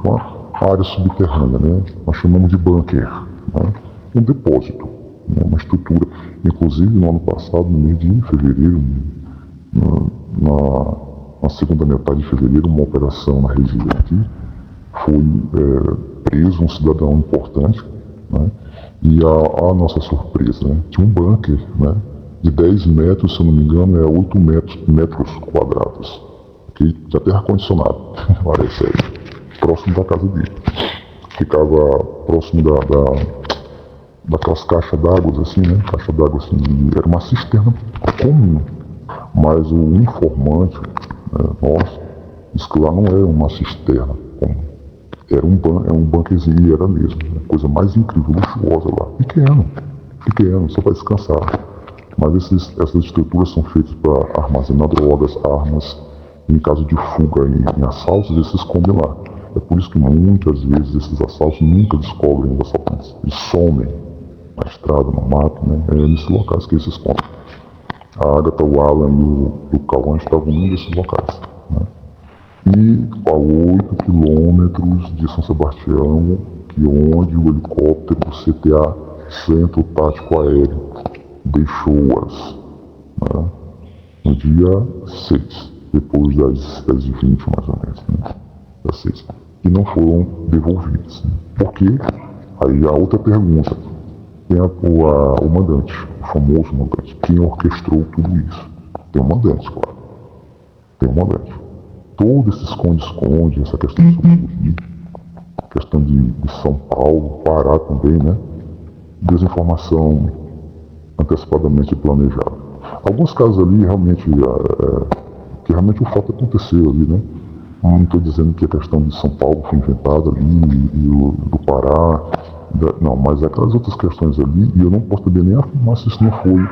uma área subterrânea, né? Nós chamamos de bunker, né? Um depósito, né? Uma estrutura. Inclusive, no ano passado, no mês de fevereiro, na segunda metade de fevereiro, uma operação na região aqui, foi preso um cidadão importante, né? E a nossa surpresa, né? Tinha um bunker, né? De 10 metros, se eu não me engano, 8 metros quadrados, okay? De até ar-condicionado, parece, próximo da casa dele. Ficava próximo daquelas caixas d'água, assim, né? Caixa d'água, assim, era uma cisterna comum. Mas o informante, nosso, disse que lá não era uma cisterna comum. Era um bunkerzinho, e era mesmo. A coisa mais incrível, luxuosa lá. Pequeno, só para descansar. Mas essas estruturas são feitas para armazenar drogas, armas. Em caso de fuga em assaltos, eles se escondem lá. É por isso que muitas vezes esses assaltos nunca descobrem os assaltantes. Eles somem na estrada, no mato, né? É nesses locais que eles se escondem. A Agatha, o Alan e o Cauã estavam em um desses locais, né? E a 8 quilômetros de São Sebastião, onde o helicóptero do CTA, Centro Tático Aéreo, deixou-as, né? No dia 6, depois das 10h20 mais ou menos, né? Das 6, e não foram devolvidas. Por quê? Aí a outra pergunta, quem é o mandante, o famoso mandante, quem orquestrou tudo isso? Tem um mandante, claro, tem um mandante. Todo esse esconde-esconde, essa questão de Rio, questão de São Paulo, Pará também, né? Desinformação antecipadamente planejada. Alguns casos ali realmente, que realmente o fato aconteceu ali, né? Não estou dizendo que a questão de São Paulo foi inventada ali, e o do Pará, não, mas aquelas outras questões ali, e eu não posso também nem afirmar se isso não foi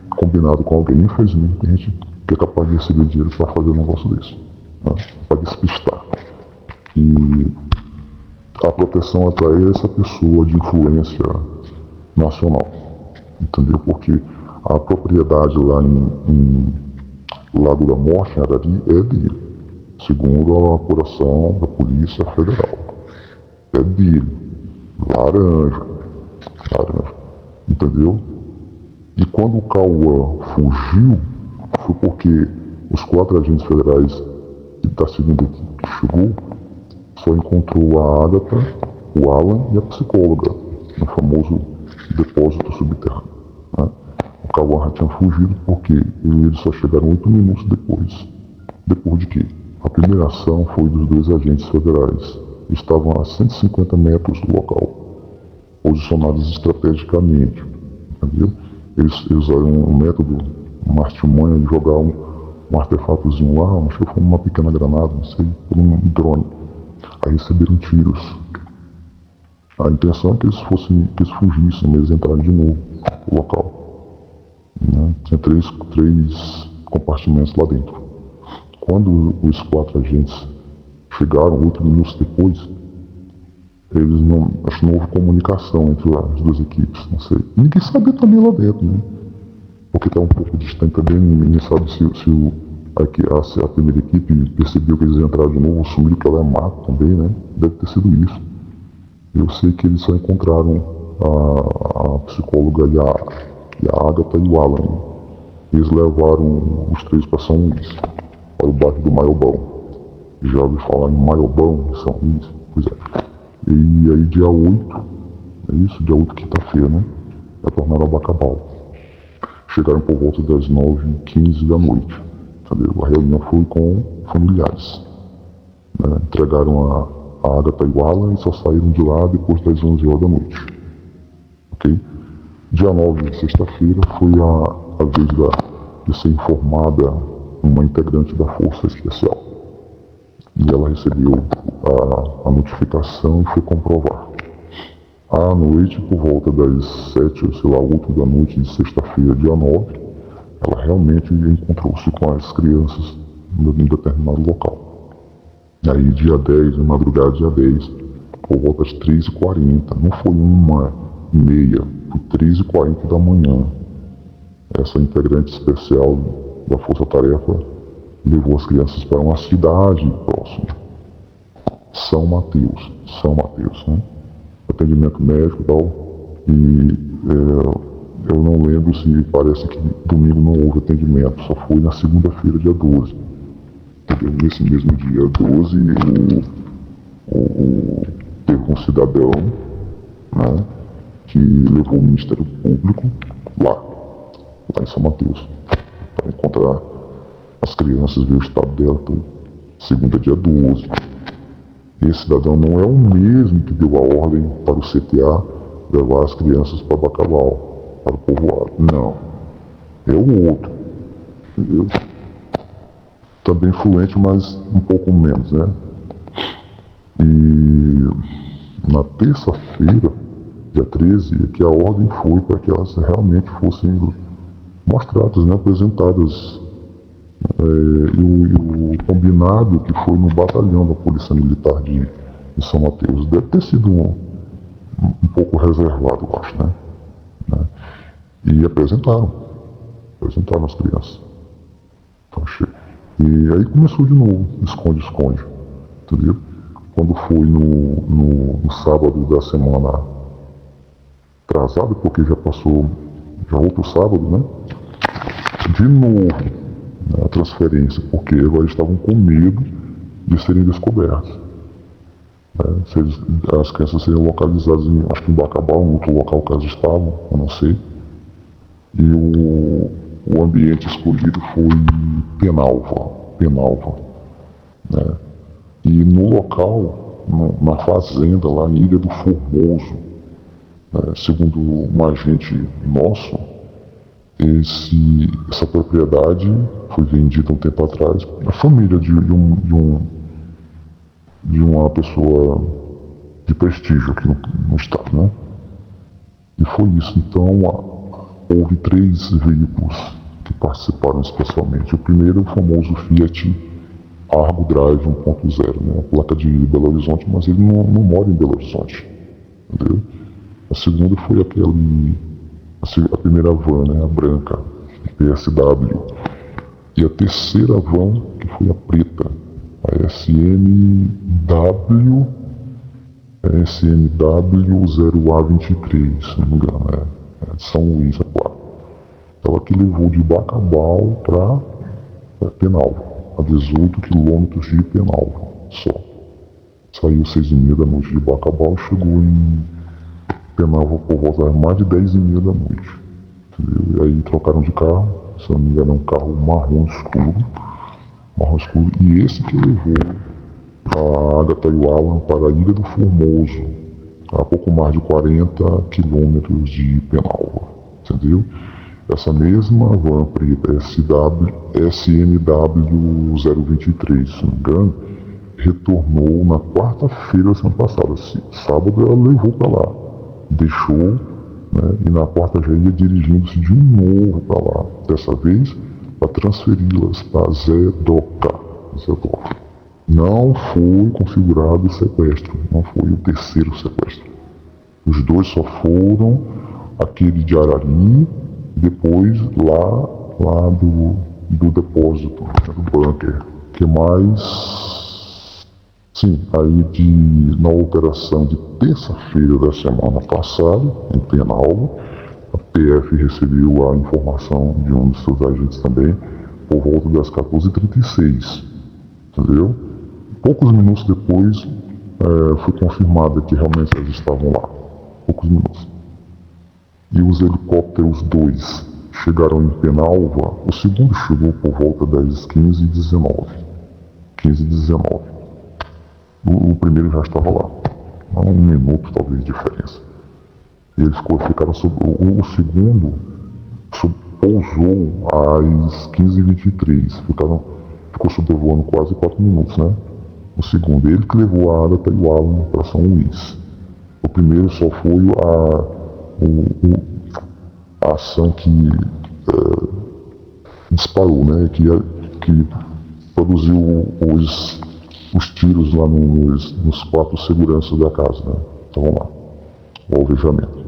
combinado com alguém. Infelizmente, tem gente que é capaz de receber dinheiro para fazer um negócio desse, né? Para despistar. E a proteção atrair essa pessoa de influência nacional, entendeu? Porque a propriedade lá em Lago da Morte, em Arari, é dele, segundo a apuração da Polícia Federal. É dele. Laranja, entendeu? E quando o Cauã fugiu, foi porque os 4 agentes federais da segunda equipe que chegou só encontrou a Agatha, o Alan e a psicóloga no famoso depósito subterrâneo, né? O Cauã já tinha fugido porque eles só chegaram 8 minutos depois. Depois de que a primeira ação foi dos 2 agentes federais. Estavam a 150 metros do local, posicionados estrategicamente, entendeu? Eles usaram um método, uma artimanha de jogar um artefatozinho lá, acho que foi uma pequena granada, não sei, por um drone. Aí receberam tiros. A intenção é que eles fugissem, eles entraram de novo no local, né? Tinha três compartimentos lá dentro. quando os 4 agentes chegaram, 8 minutos depois, eles não, acho que não houve comunicação entre as 2 equipes, não sei. Ninguém sabia também lá dentro, né? Porque está um pouco distante também, ninguém sabe se a primeira equipe percebeu que eles entraram de novo, sumiram que ela é mato também, né? Deve ter sido isso. Eu sei que eles só encontraram a psicóloga e a Agatha e o Alan. Eles levaram os 3 para São Luís, para o bairro do Maiobão. Já ouvi falar em Maiobão, em São Luís? Pois é. E aí dia 8, é isso? Dia 8, quinta-feira, né? Retornaram a Bacabal. Chegaram por volta das 9h15 da noite. Entendeu? A reunião foi com familiares. Né? Entregaram a Agatha e o Alan e só saíram de lá depois das 11 horas da noite. Ok? Dia 9, sexta-feira, foi a vez de ser informada uma integrante da Força Especial. E ela recebeu a notificação e foi comprovar. À noite, por volta das 7, sei lá, 8 da noite de sexta-feira, dia 9, ela realmente encontrou-se com as crianças em determinado local. E aí, dia 10, na madrugada, dia 10, por volta das 3h40, não foi 1h30, foi 3h40 da manhã. Essa integrante especial da Força Tarefa levou as crianças para uma cidade próxima, São Mateus, né? Atendimento médico e tal, e eu não lembro se parece que domingo não houve atendimento, só foi na segunda-feira, dia 12. Nesse mesmo dia 12, teve um cidadão, né, que levou o Ministério Público lá em São Mateus, para encontrar as crianças, ver o estado dela, tudo. Segunda, dia 12. Esse cidadão não é o mesmo que deu a ordem para o CTA levar as crianças para Bacabal, para o povoado. Não. É o outro. Entendeu? Também fluente, mas um pouco menos, né? E na terça-feira, dia 13, é que a ordem foi para que elas realmente fossem mostradas, né, apresentadas. E o combinado que foi no batalhão da Polícia Militar de São Mateus deve ter sido um pouco reservado, eu acho, né? E apresentaram as crianças. Então, e aí começou de novo, esconde-esconde, entendeu? Quando foi no sábado da semana atrasada, porque já passou, já outro sábado, né? De novo, a transferência, porque agora eles estavam com medo de serem descobertos. As crianças seriam localizadas, acho que em Bacabal, em outro local que elas estavam, eu não sei. E o ambiente escolhido foi Penalva. Né? E no local, na fazenda, lá em Ilha do Formoso, segundo um agente nosso, essa propriedade foi vendida um tempo atrás à família de uma pessoa de prestígio aqui no estado, né? E foi isso. Então, houve 3 veículos que participaram especialmente. O primeiro, o famoso Fiat Argo Drive 1.0, né? A placa de Belo Horizonte, mas ele não mora em Belo Horizonte, entendeu? A segunda foi a primeira van, né, a branca, PSW. E a terceira van, que foi a preta, a SMW 0A23, se não me engano, é de São Luís, a placa. Ela que levou de Bacabal para Penalva, a 18 quilômetros de Penalva, só. Saiu 6h30 da noite de Bacabal e chegou em Penalva por volta de mais de 10h30 da noite. Entendeu? E aí trocaram de carro, se não me engano é um carro marrom escuro, e esse que levou a Agatha e o Alan para a Ilha do Formoso, a pouco mais de 40 quilômetros de Penalva, entendeu? Essa mesma van preta SMW 023, se não me engano, retornou na quarta-feira da semana passada. Sábado ela levou para lá, deixou, né, e na quarta já ia dirigindo-se de novo para lá, dessa vez para transferi-las para Zé Doca, Düsseldorf. Não foi configurado o sequestro, não foi o terceiro sequestro. Os dois só foram aquele de Arari, depois lá do depósito, do bunker. Que mais? Sim, aí na operação de terça-feira da semana passada, em Penalva, a PF recebeu a informação de um dos seus agentes também, por volta das 14h36, entendeu? Poucos minutos depois, foi confirmado que realmente eles estavam lá. Poucos minutos. E os helicópteros 2 chegaram em Penalva. O segundo chegou por volta das 15h19. 15h19. O primeiro já estava lá. Há 1 minuto, talvez, de diferença. E eles ficaram o segundo pousou às 15h23. Ficou sobrevoando quase 4 minutos, né? O segundo, ele que levou a Agatha e o Alan na Operação Luiz. O primeiro só foi a ação que disparou, né? Que produziu os tiros lá nos 4 seguranças da casa, né? Estavam lá, o alvejamento.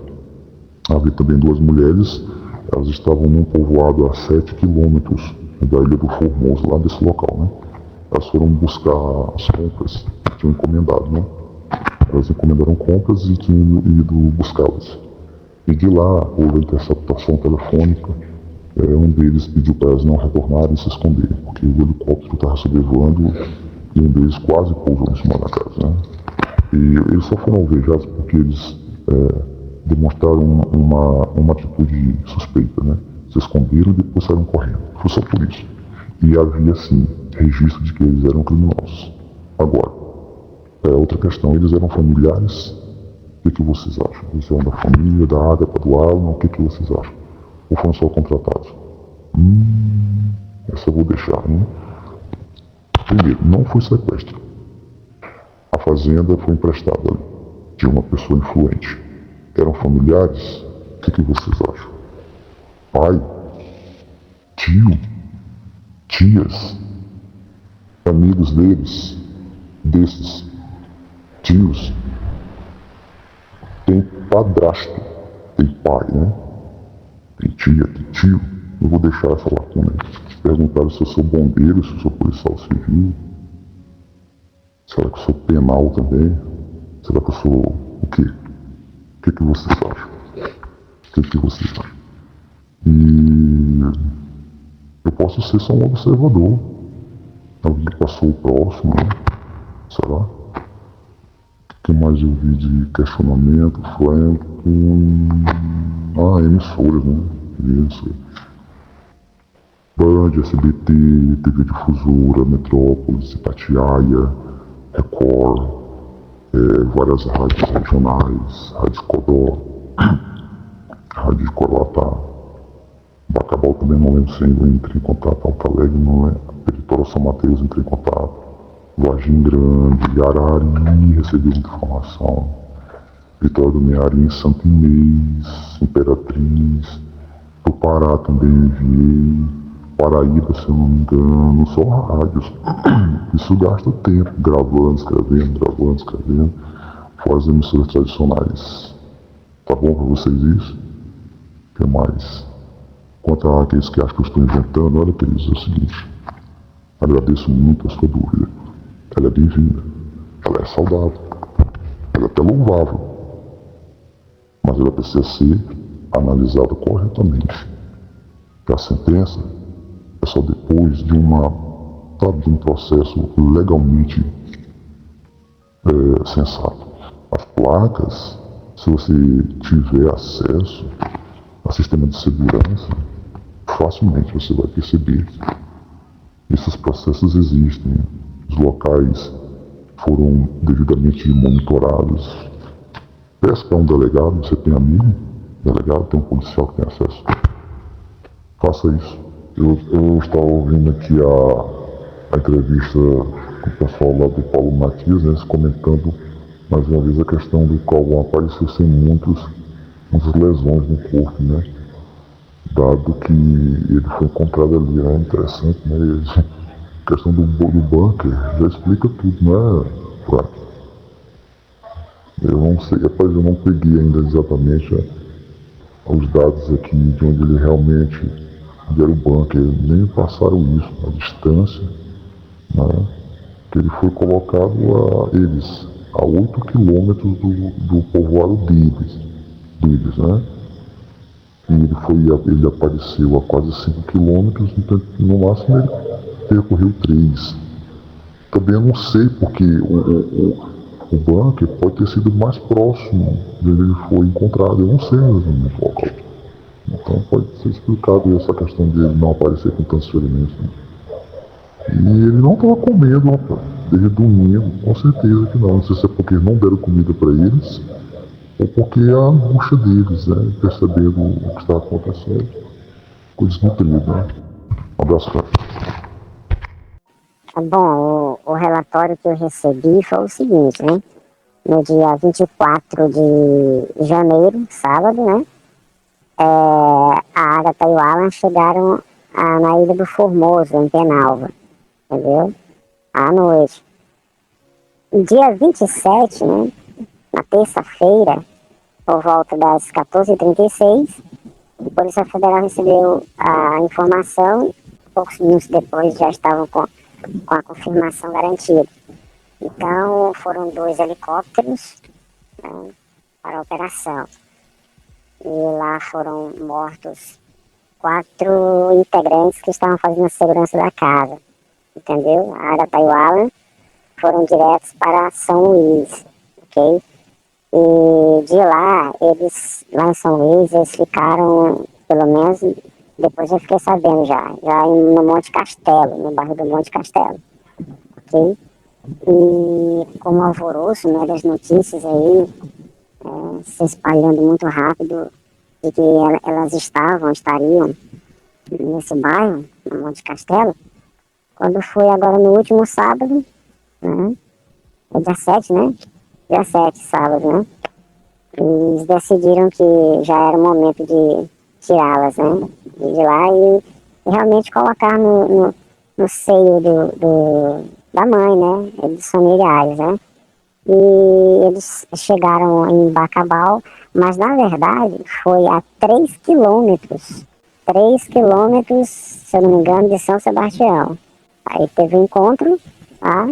Havia também 2 mulheres, elas estavam num povoado a 7 quilômetros da Ilha do Formoso, lá desse local, né? Elas foram buscar as compras que tinham encomendado, né? Elas encomendaram compras e tinham ido buscá-las. E de lá houve interceptação telefônica. Um deles pediu para elas não retornarem e se esconderem, porque o helicóptero estava sobrevoando e um deles quase pousou em cima da casa, né? E eles só foram alvejados porque eles demonstraram uma atitude suspeita, né? Se esconderam e depois saíram correndo. Foi só por isso. E havia, sim, registro de que eles eram criminosos. Agora, outra questão, eles eram familiares? O que vocês acham? Eles eram da família, da Agatha, do Alan? O que vocês acham? Ou foram só contratados? Essa eu vou deixar, né? Primeiro, não foi sequestro. A fazenda foi emprestada ali, de uma pessoa influente. Eram familiares? O que vocês acham? Pai? Tio? Tias? Amigos desses tios? Tem padrasto, tem pai, né? Tem tia, tem tio. Eu vou deixar essa lacuna aí. Perguntaram se eu sou bombeiro, se eu sou policial civil. Será que eu sou penal também? Será que eu sou o quê? O que vocês acham? O que vocês acham? E eu posso ser só um observador. Alguém que passou o próximo, né? Será? O que mais eu vi de questionamento? Frank. Emissoras, né? Isso. Band, SBT, TV Difusora, Metrópolis, Itatiaia, Record, várias rádios regionais, Rádio Codó, Rádio de Coroatá, Bacabal também não lembro se ainda entrei em contato, Alto Alegre não é, Peritola São Mateus entrei em contato, Vargem Grande, Arari recebi muita informação, Vitória do Mearim, Santo Inês, Imperatriz, do Pará também enviei, Paraíba, se eu não me engano, só rádios. Isso gasta tempo, gravando, escrevendo, fora as emissoras tradicionais. Tá bom pra vocês isso? O que mais? Quanto àqueles que acham que eu estou inventando, olha, queridos, é o seguinte. Agradeço muito a sua dúvida. Ela é bem-vinda. Ela é saudável. Ela é até louvável. Mas ela precisa ser analisada corretamente. E a sentença é só depois de um processo legalmente sensato. As placas, se você tiver acesso ao sistema de segurança, facilmente você vai perceber que esses processos existem. Os locais foram devidamente monitorados. Peça para um delegado, você tem amigo, delegado, tem um policial que tem acesso. Faça isso. Eu estava ouvindo aqui a entrevista com o pessoal lá do Paulo Matias, né, comentando mais uma vez a questão do Cauã aparecer sem muitas lesões no corpo, né? Dado que ele foi encontrado ali, é interessante, né? questão do bunker já explica tudo, não é, Frank? Eu não sei, rapaz, eu não peguei ainda exatamente os dados aqui de onde ele realmente era o bunker, nem me passaram isso, a distância, né, que ele foi colocado a 8 quilômetros do povoado deles, né? E ele apareceu a quase 5 quilômetros, então no máximo ele percorreu 3. Também eu não sei porque o bunker pode ter sido mais próximo de onde ele foi encontrado, eu não sei mesmo o local. Então pode ser explicado essa questão de ele não aparecer com tantos ferimentos. Né? E ele não estava com medo, rapaz, desde domingo, com certeza que não. Não sei se é porque não deram comida para eles, ou porque a angústia deles, né, percebendo o que está acontecendo, ficou desnutrido, né? Um abraço, cara. Bom, o relatório que eu recebi foi o seguinte, né? No dia 24 de janeiro, sábado, né? A Agatha e o Alan chegaram na Ilha do Formoso, em Penalva, entendeu? À noite. Dia 27, né? Na terça-feira, por volta das 14h36, a Polícia Federal recebeu a informação, poucos minutos depois já estavam com a confirmação garantida. Então, foram 2 helicópteros, né, para a operação. E lá foram mortos 4 integrantes que estavam fazendo a segurança da casa, entendeu? A Agatha e o Alan foram diretos para São Luís, ok? E de lá em São Luís, eles ficaram, pelo menos, depois eu fiquei sabendo já no Monte Castelo, no bairro do Monte Castelo, ok? E como alvoroço, né, das notícias aí, se espalhando muito rápido, de que elas estariam nesse bairro, no Monte Castelo, quando foi agora no último sábado, né, é dia 7, né? Dia 7, sábado, né? Eles decidiram que já era o momento de tirá-las, né? De lá e realmente colocar no seio da mãe, né? Dos familiares, né? E eles chegaram em Bacabal, mas na verdade foi a 3 quilômetros, se eu não me engano, de São Sebastião. Aí teve um encontro, tá?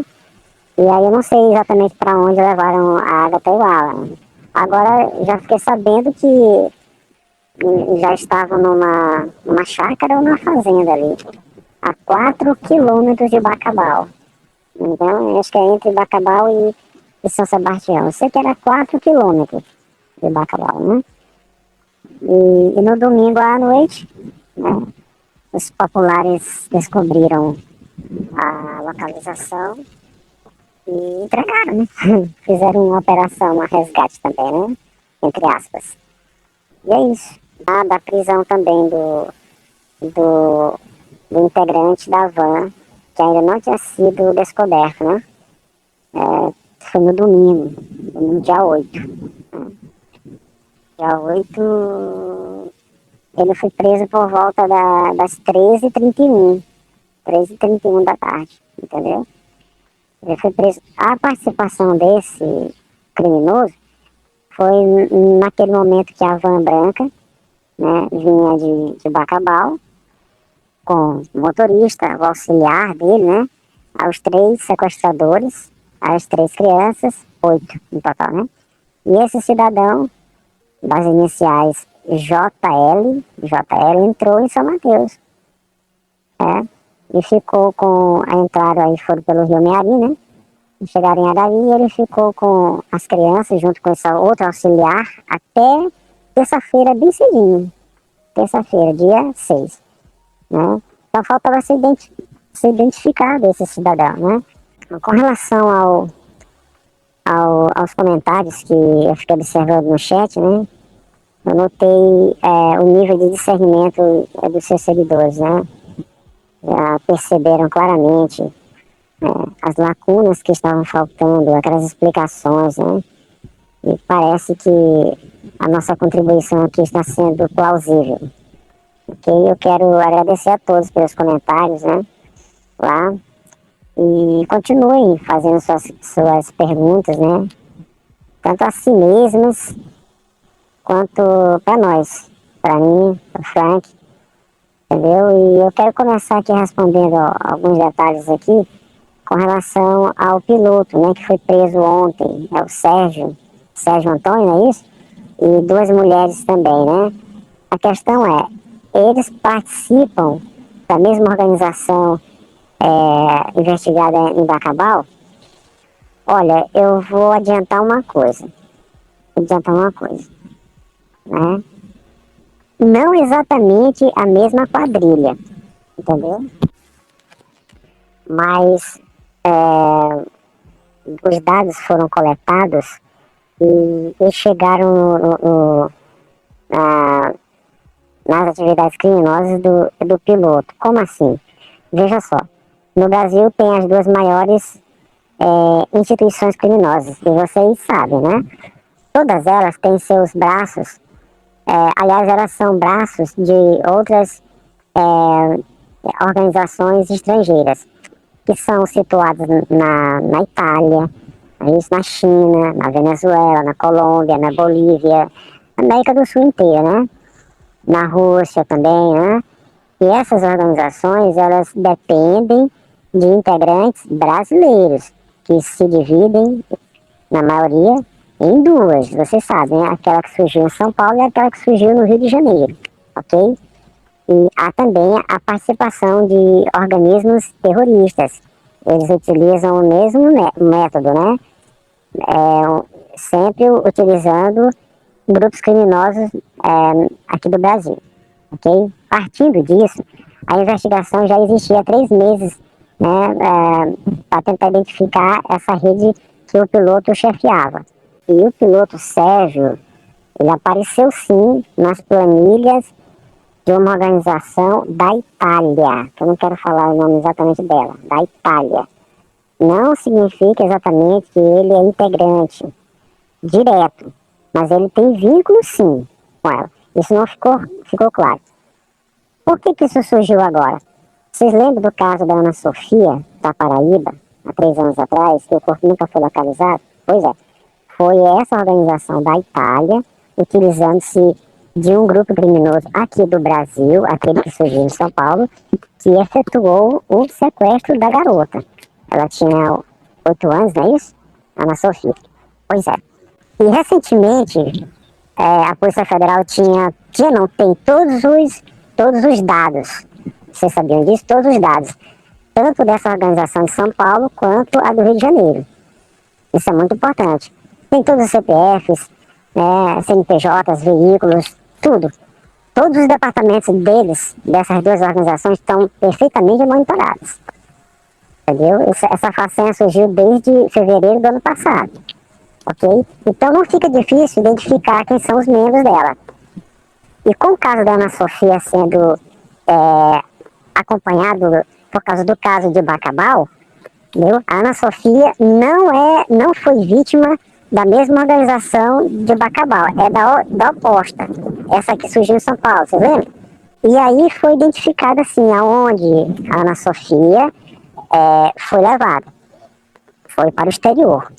E aí eu não sei exatamente para onde levaram a Agatha e o Alan. Agora já fiquei sabendo que já estavam numa chácara ou numa fazenda ali, a 4 quilômetros de Bacabal. Então, acho que é entre Bacabal e São Sebastião. Eu sei que era 4 quilômetros de Bacabal, né? E no domingo à noite, né, os populares descobriram a localização e entregaram, né? Fizeram uma operação, uma resgate também, né? Entre aspas. E é isso. Da prisão também do integrante da van, que ainda não tinha sido descoberto, né? Foi no domingo, no dia 8. Né? Dia 8, ele foi preso por volta das 13h31 da tarde, entendeu? Ele foi preso. A participação desse criminoso foi naquele momento que a van branca, né, vinha de Bacabal, com o motorista, o auxiliar dele, né, aos 3 sequestradores, as 3 crianças, 8 no total, né? E esse cidadão, das iniciais JL entrou em São Mateus, e ficou entraram aí, foram pelo Rio Meari, né? Chegaram em Araí e ele ficou com as crianças, junto com essa outra auxiliar, até terça-feira, bem cedinho. Terça-feira, dia 6. Né? Então faltava ser identificado esse cidadão, né? Com relação aos comentários que eu fiquei observando no chat, né? Eu notei o nível de discernimento dos seus seguidores, né? Já perceberam claramente as lacunas que estavam faltando, aquelas explicações, né? E parece que a nossa contribuição aqui está sendo plausível. Ok? Eu quero agradecer a todos pelos comentários, né? Lá. e continuem fazendo suas perguntas, né? Tanto a si mesmos quanto para nós, para mim, para Frank, entendeu? E eu quero começar aqui respondendo alguns detalhes aqui com relação ao piloto, né, que foi preso ontem, é o Sérgio Antônio, não é isso? E 2 mulheres também, né? A questão é, eles participam da mesma organização investigada em Bacabal? Olha, eu vou adiantar uma coisa, né? Não exatamente a mesma quadrilha, entendeu? Mas os dados foram coletados e chegaram nas atividades criminosas do piloto. Como assim? Veja só, no Brasil tem as 2 maiores instituições criminosas, e vocês sabem, né? Todas elas têm seus braços, aliás, elas são braços de outras organizações estrangeiras, que são situadas na Itália, na China, na Venezuela, na Colômbia, na Bolívia, na América do Sul inteira, né? Na Rússia também, né? E essas organizações, elas dependem de integrantes brasileiros, que se dividem, na maioria, em 2, vocês sabem, né? Aquela que surgiu em São Paulo e aquela que surgiu no Rio de Janeiro, ok? E há também a participação de organismos terroristas. Eles utilizam o mesmo método, né? Sempre utilizando grupos criminosos aqui do Brasil, ok? Partindo disso, a investigação já existia há 3 meses, né? Para tentar identificar essa rede que o piloto chefiava. E o piloto Sérgio, ele apareceu sim nas planilhas de uma organização da Itália, que eu não quero falar o nome exatamente dela, da Itália. Não significa exatamente que ele é integrante direto, mas ele tem vínculo sim com ela. Isso não ficou claro. Por que isso surgiu agora? Vocês lembram do caso da Ana Sofia, da Paraíba, há 3 anos atrás, que o corpo nunca foi localizado? Pois é, foi essa organização da Itália, utilizando-se de um grupo criminoso aqui do Brasil, aquele que surgiu em São Paulo, que efetuou o sequestro da garota. Ela tinha 8 anos, não é isso? Ana Sofia. Pois é. E recentemente, a Polícia Federal tem todos os dados. Vocês sabiam disso? Todos os dados. Tanto dessa organização de São Paulo, quanto a do Rio de Janeiro. Isso é muito importante. Tem todos os CPFs, CNPJs, veículos, tudo. Todos os departamentos dessas 2 organizações, estão perfeitamente monitorados. Entendeu? Essa façanha surgiu desde fevereiro do ano passado. Ok? Então não fica difícil identificar quem são os membros dela. E com o caso da Ana Sofia sendo acompanhado por causa do caso de Bacabal, entendeu? A Ana Sofia não foi vítima da mesma organização de Bacabal, é da oposta, essa que surgiu em São Paulo, você lembra? E aí foi identificada assim, aonde a Ana Sofia foi levada, foi para o exterior.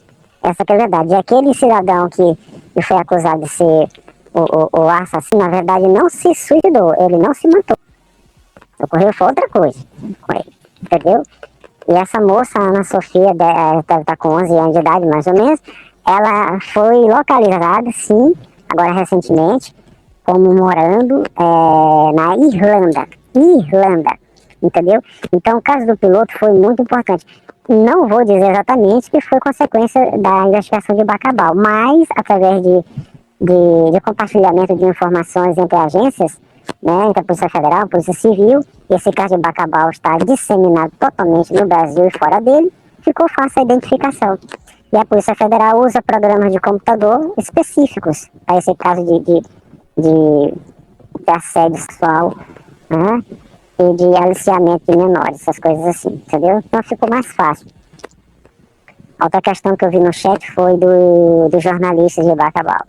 Essa que é a verdade. E aquele cidadão que foi acusado de ser o assassino, na verdade não se suicidou, ele não se matou. Ocorreu foi outra coisa com ele, entendeu? E essa moça, Ana Sofia, deve estar com 11 anos de idade mais ou menos, ela foi localizada, sim, agora recentemente, como morando na Irlanda, entendeu? Então o caso do piloto foi muito importante. Não vou dizer exatamente que foi consequência da investigação de Bacabal, mas através de compartilhamento de informações entre agências, né, entre a Polícia Federal, a Polícia Civil, esse caso de Bacabal está disseminado totalmente no Brasil e fora dele, ficou fácil a identificação. E a Polícia Federal usa programas de computador específicos para esse caso de assédio sexual, né, e de aliciamento de menores, essas coisas assim, entendeu? Então ficou mais fácil. Outra questão que eu vi no chat foi dos jornalistas de Bacabal.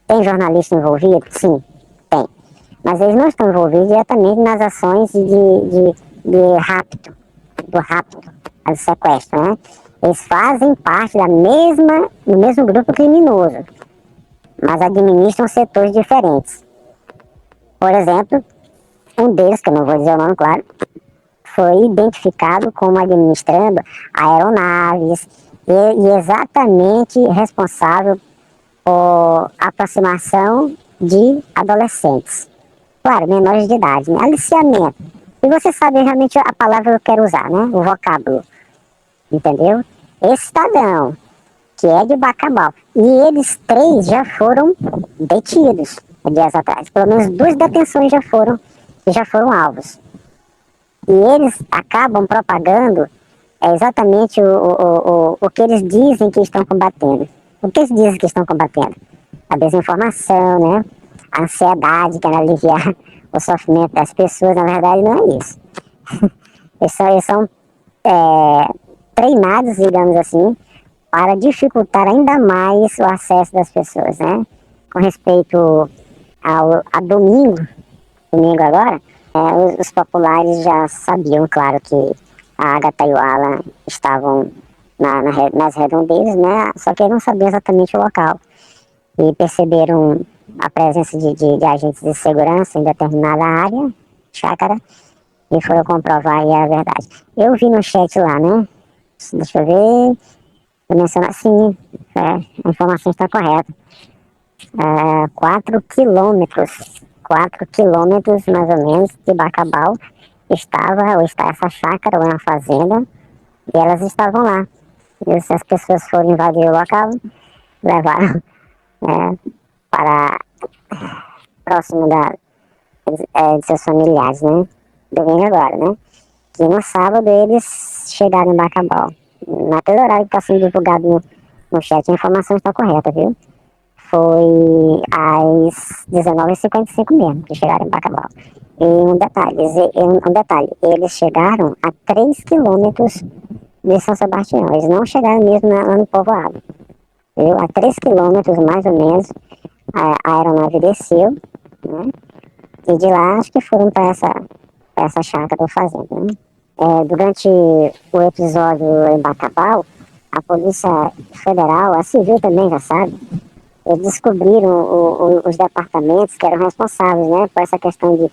Tem jornalista envolvido? Sim, tem. Mas eles não estão envolvidos diretamente nas ações de rapto, a do sequestro, né? Eles fazem parte do mesmo grupo criminoso, mas administram setores diferentes. Por exemplo, um deles, que eu não vou dizer o nome, claro, foi identificado como administrando aeronaves e exatamente responsável por aproximação de adolescentes. Claro, menores de idade, né? Aliciamento. E você sabe realmente a palavra que eu quero usar, né? O vocábulo. Entendeu? Esse cidadão, que é de Bacabal, e eles 3 já foram detidos dias atrás. Pelo menos 2 detenções já foram alvos. E eles acabam propagando exatamente o que eles dizem que estão combatendo. O que eles dizem que estão combatendo? A desinformação, né? A ansiedade, querendo aliviar o sofrimento das pessoas. Na verdade, não é isso. Eles são treinados, digamos assim, para dificultar ainda mais o acesso das pessoas, né? Com respeito a domingo agora, os populares já sabiam, claro, que a Agatha e o Alan estavam nas redondezas, né? Só que eles não sabiam exatamente o local. E perceberam a presença de agentes de segurança em determinada área, chácara, e foram comprovar e é a verdade. Eu vi no chat lá, né? Deixa eu ver. Eu menciono assim, a informação está correta. 4 quilômetros mais ou menos de Bacabal está essa chácara ou uma fazenda, e elas estavam lá. E se as pessoas foram invadir o local, levaram para próximo de seus familiares, né? Domingo agora, né? Que no sábado eles chegaram em Bacabal. Naquele horário que está sendo divulgado no chat, a informação está correta, viu? Foi às 19h55 mesmo que chegaram em Bacabal. E um detalhe, eles chegaram a 3 quilômetros de São Sebastião. Eles não chegaram mesmo lá no povoado. Viu? A 3 quilômetros mais ou menos a aeronave desceu, né? E de lá acho que foram para essa chácara ou fazenda, né? Durante o episódio em Bacabal, a Polícia Federal, a Civil também já sabe, eles descobriram os departamentos que eram responsáveis, né, por essa questão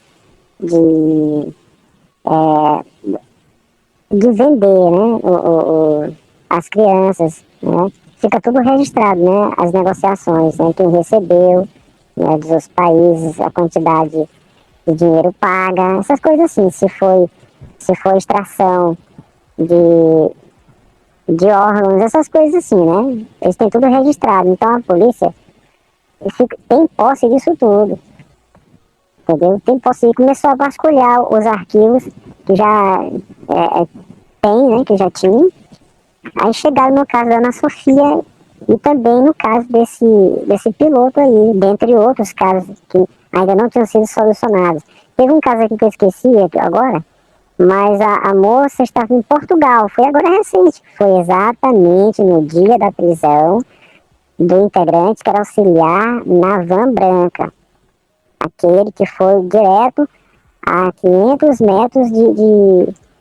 de vender, né, as crianças, né, fica tudo registrado, né, as negociações, né, quem recebeu, né, dos países, a quantidade de dinheiro paga, essas coisas assim, se foi extração de órgãos, essas coisas assim, né, eles têm tudo registrado, então a polícia tem posse disso tudo, entendeu? Tem posse, e começou a vasculhar os arquivos que já tem, né, que já tinha. Aí chegaram no caso da Ana Sofia e também no caso desse piloto aí, dentre outros casos que ainda não tinham sido solucionados. Teve um caso aqui que eu esqueci agora, mas a moça estava em Portugal, foi agora recente, foi exatamente no dia da prisão do integrante que era auxiliar na van branca, aquele que foi direto a 500 metros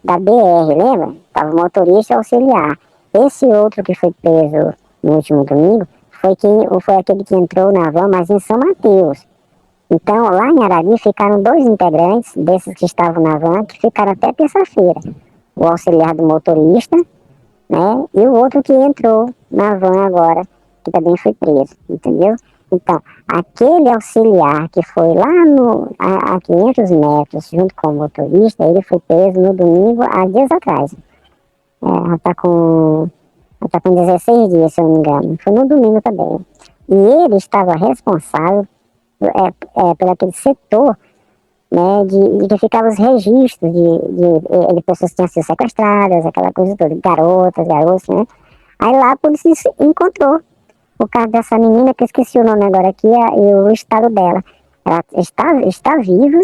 da BR, lembra? Estava motorista auxiliar. Esse outro que foi preso no último domingo foi aquele que entrou na van, mas em São Mateus. Então, lá em Arari ficaram 2 integrantes desses que estavam na van, que ficaram até terça-feira. O auxiliar do motorista, né? E o outro que entrou na van agora, que também foi preso, entendeu? Então, aquele auxiliar que foi lá a 500 metros junto com o motorista, ele foi preso no domingo há dias atrás. Ela tá com 16 dias, se eu não me engano. Foi no domingo também. E ele estava responsável por aquele setor, né, de que ficavam os registros de pessoas que tinham sido sequestradas, aquela coisa toda, garotos, né? Aí lá a polícia encontrou o caso dessa menina, que eu esqueci o nome agora aqui, e o estado dela. Ela está viva,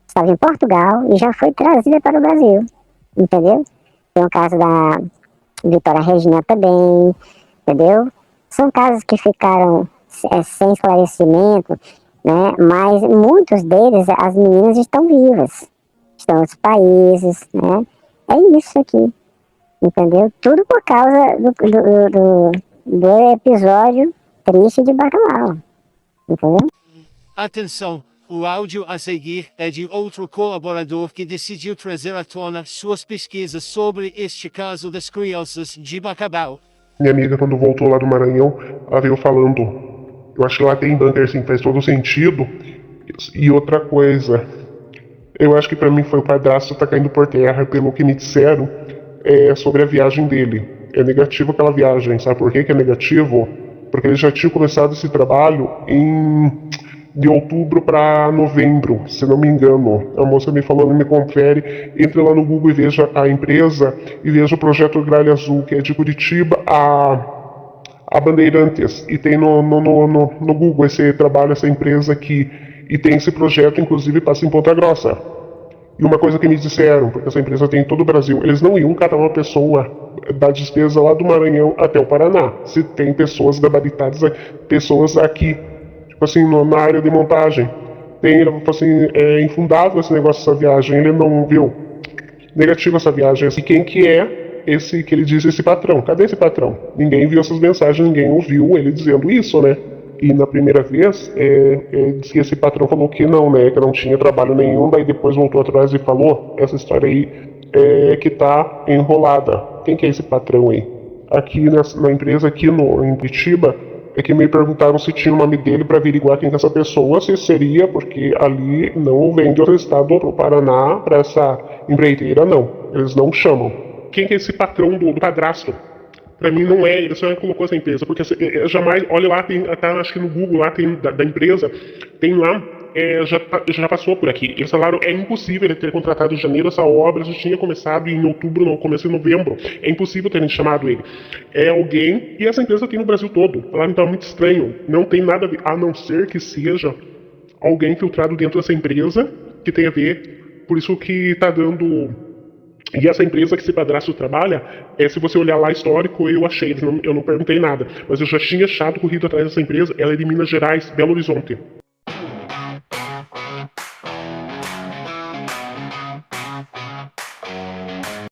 estava em Portugal e já foi trazida para o Brasil, entendeu? Tem o caso da Vitória Regina também, entendeu? São casos que ficaram sem esclarecimento, né? Mas muitos deles, as meninas estão vivas, estão nos países, né? É isso aqui. Entendeu? Tudo por causa do episódio triste de Bacalhau. Entendeu? Atenção, o áudio a seguir é de outro colaborador que decidiu trazer à tona suas pesquisas sobre este caso das crianças de Bacabal. Minha amiga, quando voltou lá do Maranhão, ela veio falando, eu acho que lá tem bunker, sim, faz todo sentido. E outra coisa, eu acho que pra mim foi o padrasto tá caindo por terra, pelo que me disseram, sobre a viagem dele. É negativo aquela viagem, sabe por que é negativo? Porque ele já tinha começado esse trabalho de outubro para novembro, se não me engano. A moça me falou, não me confere, entre lá no Google e veja a empresa e veja o projeto Gralha Azul, que é de Curitiba a Bandeirantes, e tem no Google esse trabalho, essa empresa aqui, e tem esse projeto, inclusive, passa em Ponta Grossa. E uma coisa que me disseram, porque essa empresa tem em todo o Brasil, eles não iam catar uma pessoa da despesa lá do Maranhão até o Paraná, se tem pessoas gabaritadas, pessoas aqui, tipo assim, na área de montagem. Tem, assim, infundável esse negócio, essa viagem, ele não viu. Negativo essa viagem. Assim, quem que é esse, que ele diz, esse patrão? Cadê esse patrão? Ninguém viu essas mensagens, ninguém ouviu ele dizendo isso, né? E na primeira vez, diz que esse patrão falou que não, né? Que não tinha trabalho nenhum, daí depois voltou atrás e falou, essa história aí que tá enrolada. Quem que é esse patrão aí? Aqui na empresa, aqui em Curitiba, é que me perguntaram se tinha o nome dele para averiguar quem é essa pessoa, se seria, porque ali não vem de outro estado pro Paraná para essa empreiteira, não. Eles não chamam. Quem que é esse patrão do padrasto? Pra mim não é, ele só colocou essa empresa, porque jamais, olha lá, tem, tá, acho que no Google lá tem da empresa, tem lá, já passou por aqui. Esse salário é impossível ele ter contratado em janeiro, essa obra já tinha começado em outubro, não, começou em novembro. É impossível terem chamado ele. É alguém, e essa empresa tem no Brasil todo. Lá então é muito estranho, não tem nada a ver, a não ser que seja alguém filtrado dentro dessa empresa, que tem a ver, por isso que tá dando. E essa empresa que esse padrasto trabalha, se você olhar lá histórico, eu achei, eu não perguntei nada, mas eu já tinha achado corrido atrás dessa empresa, ela é de Minas Gerais, Belo Horizonte.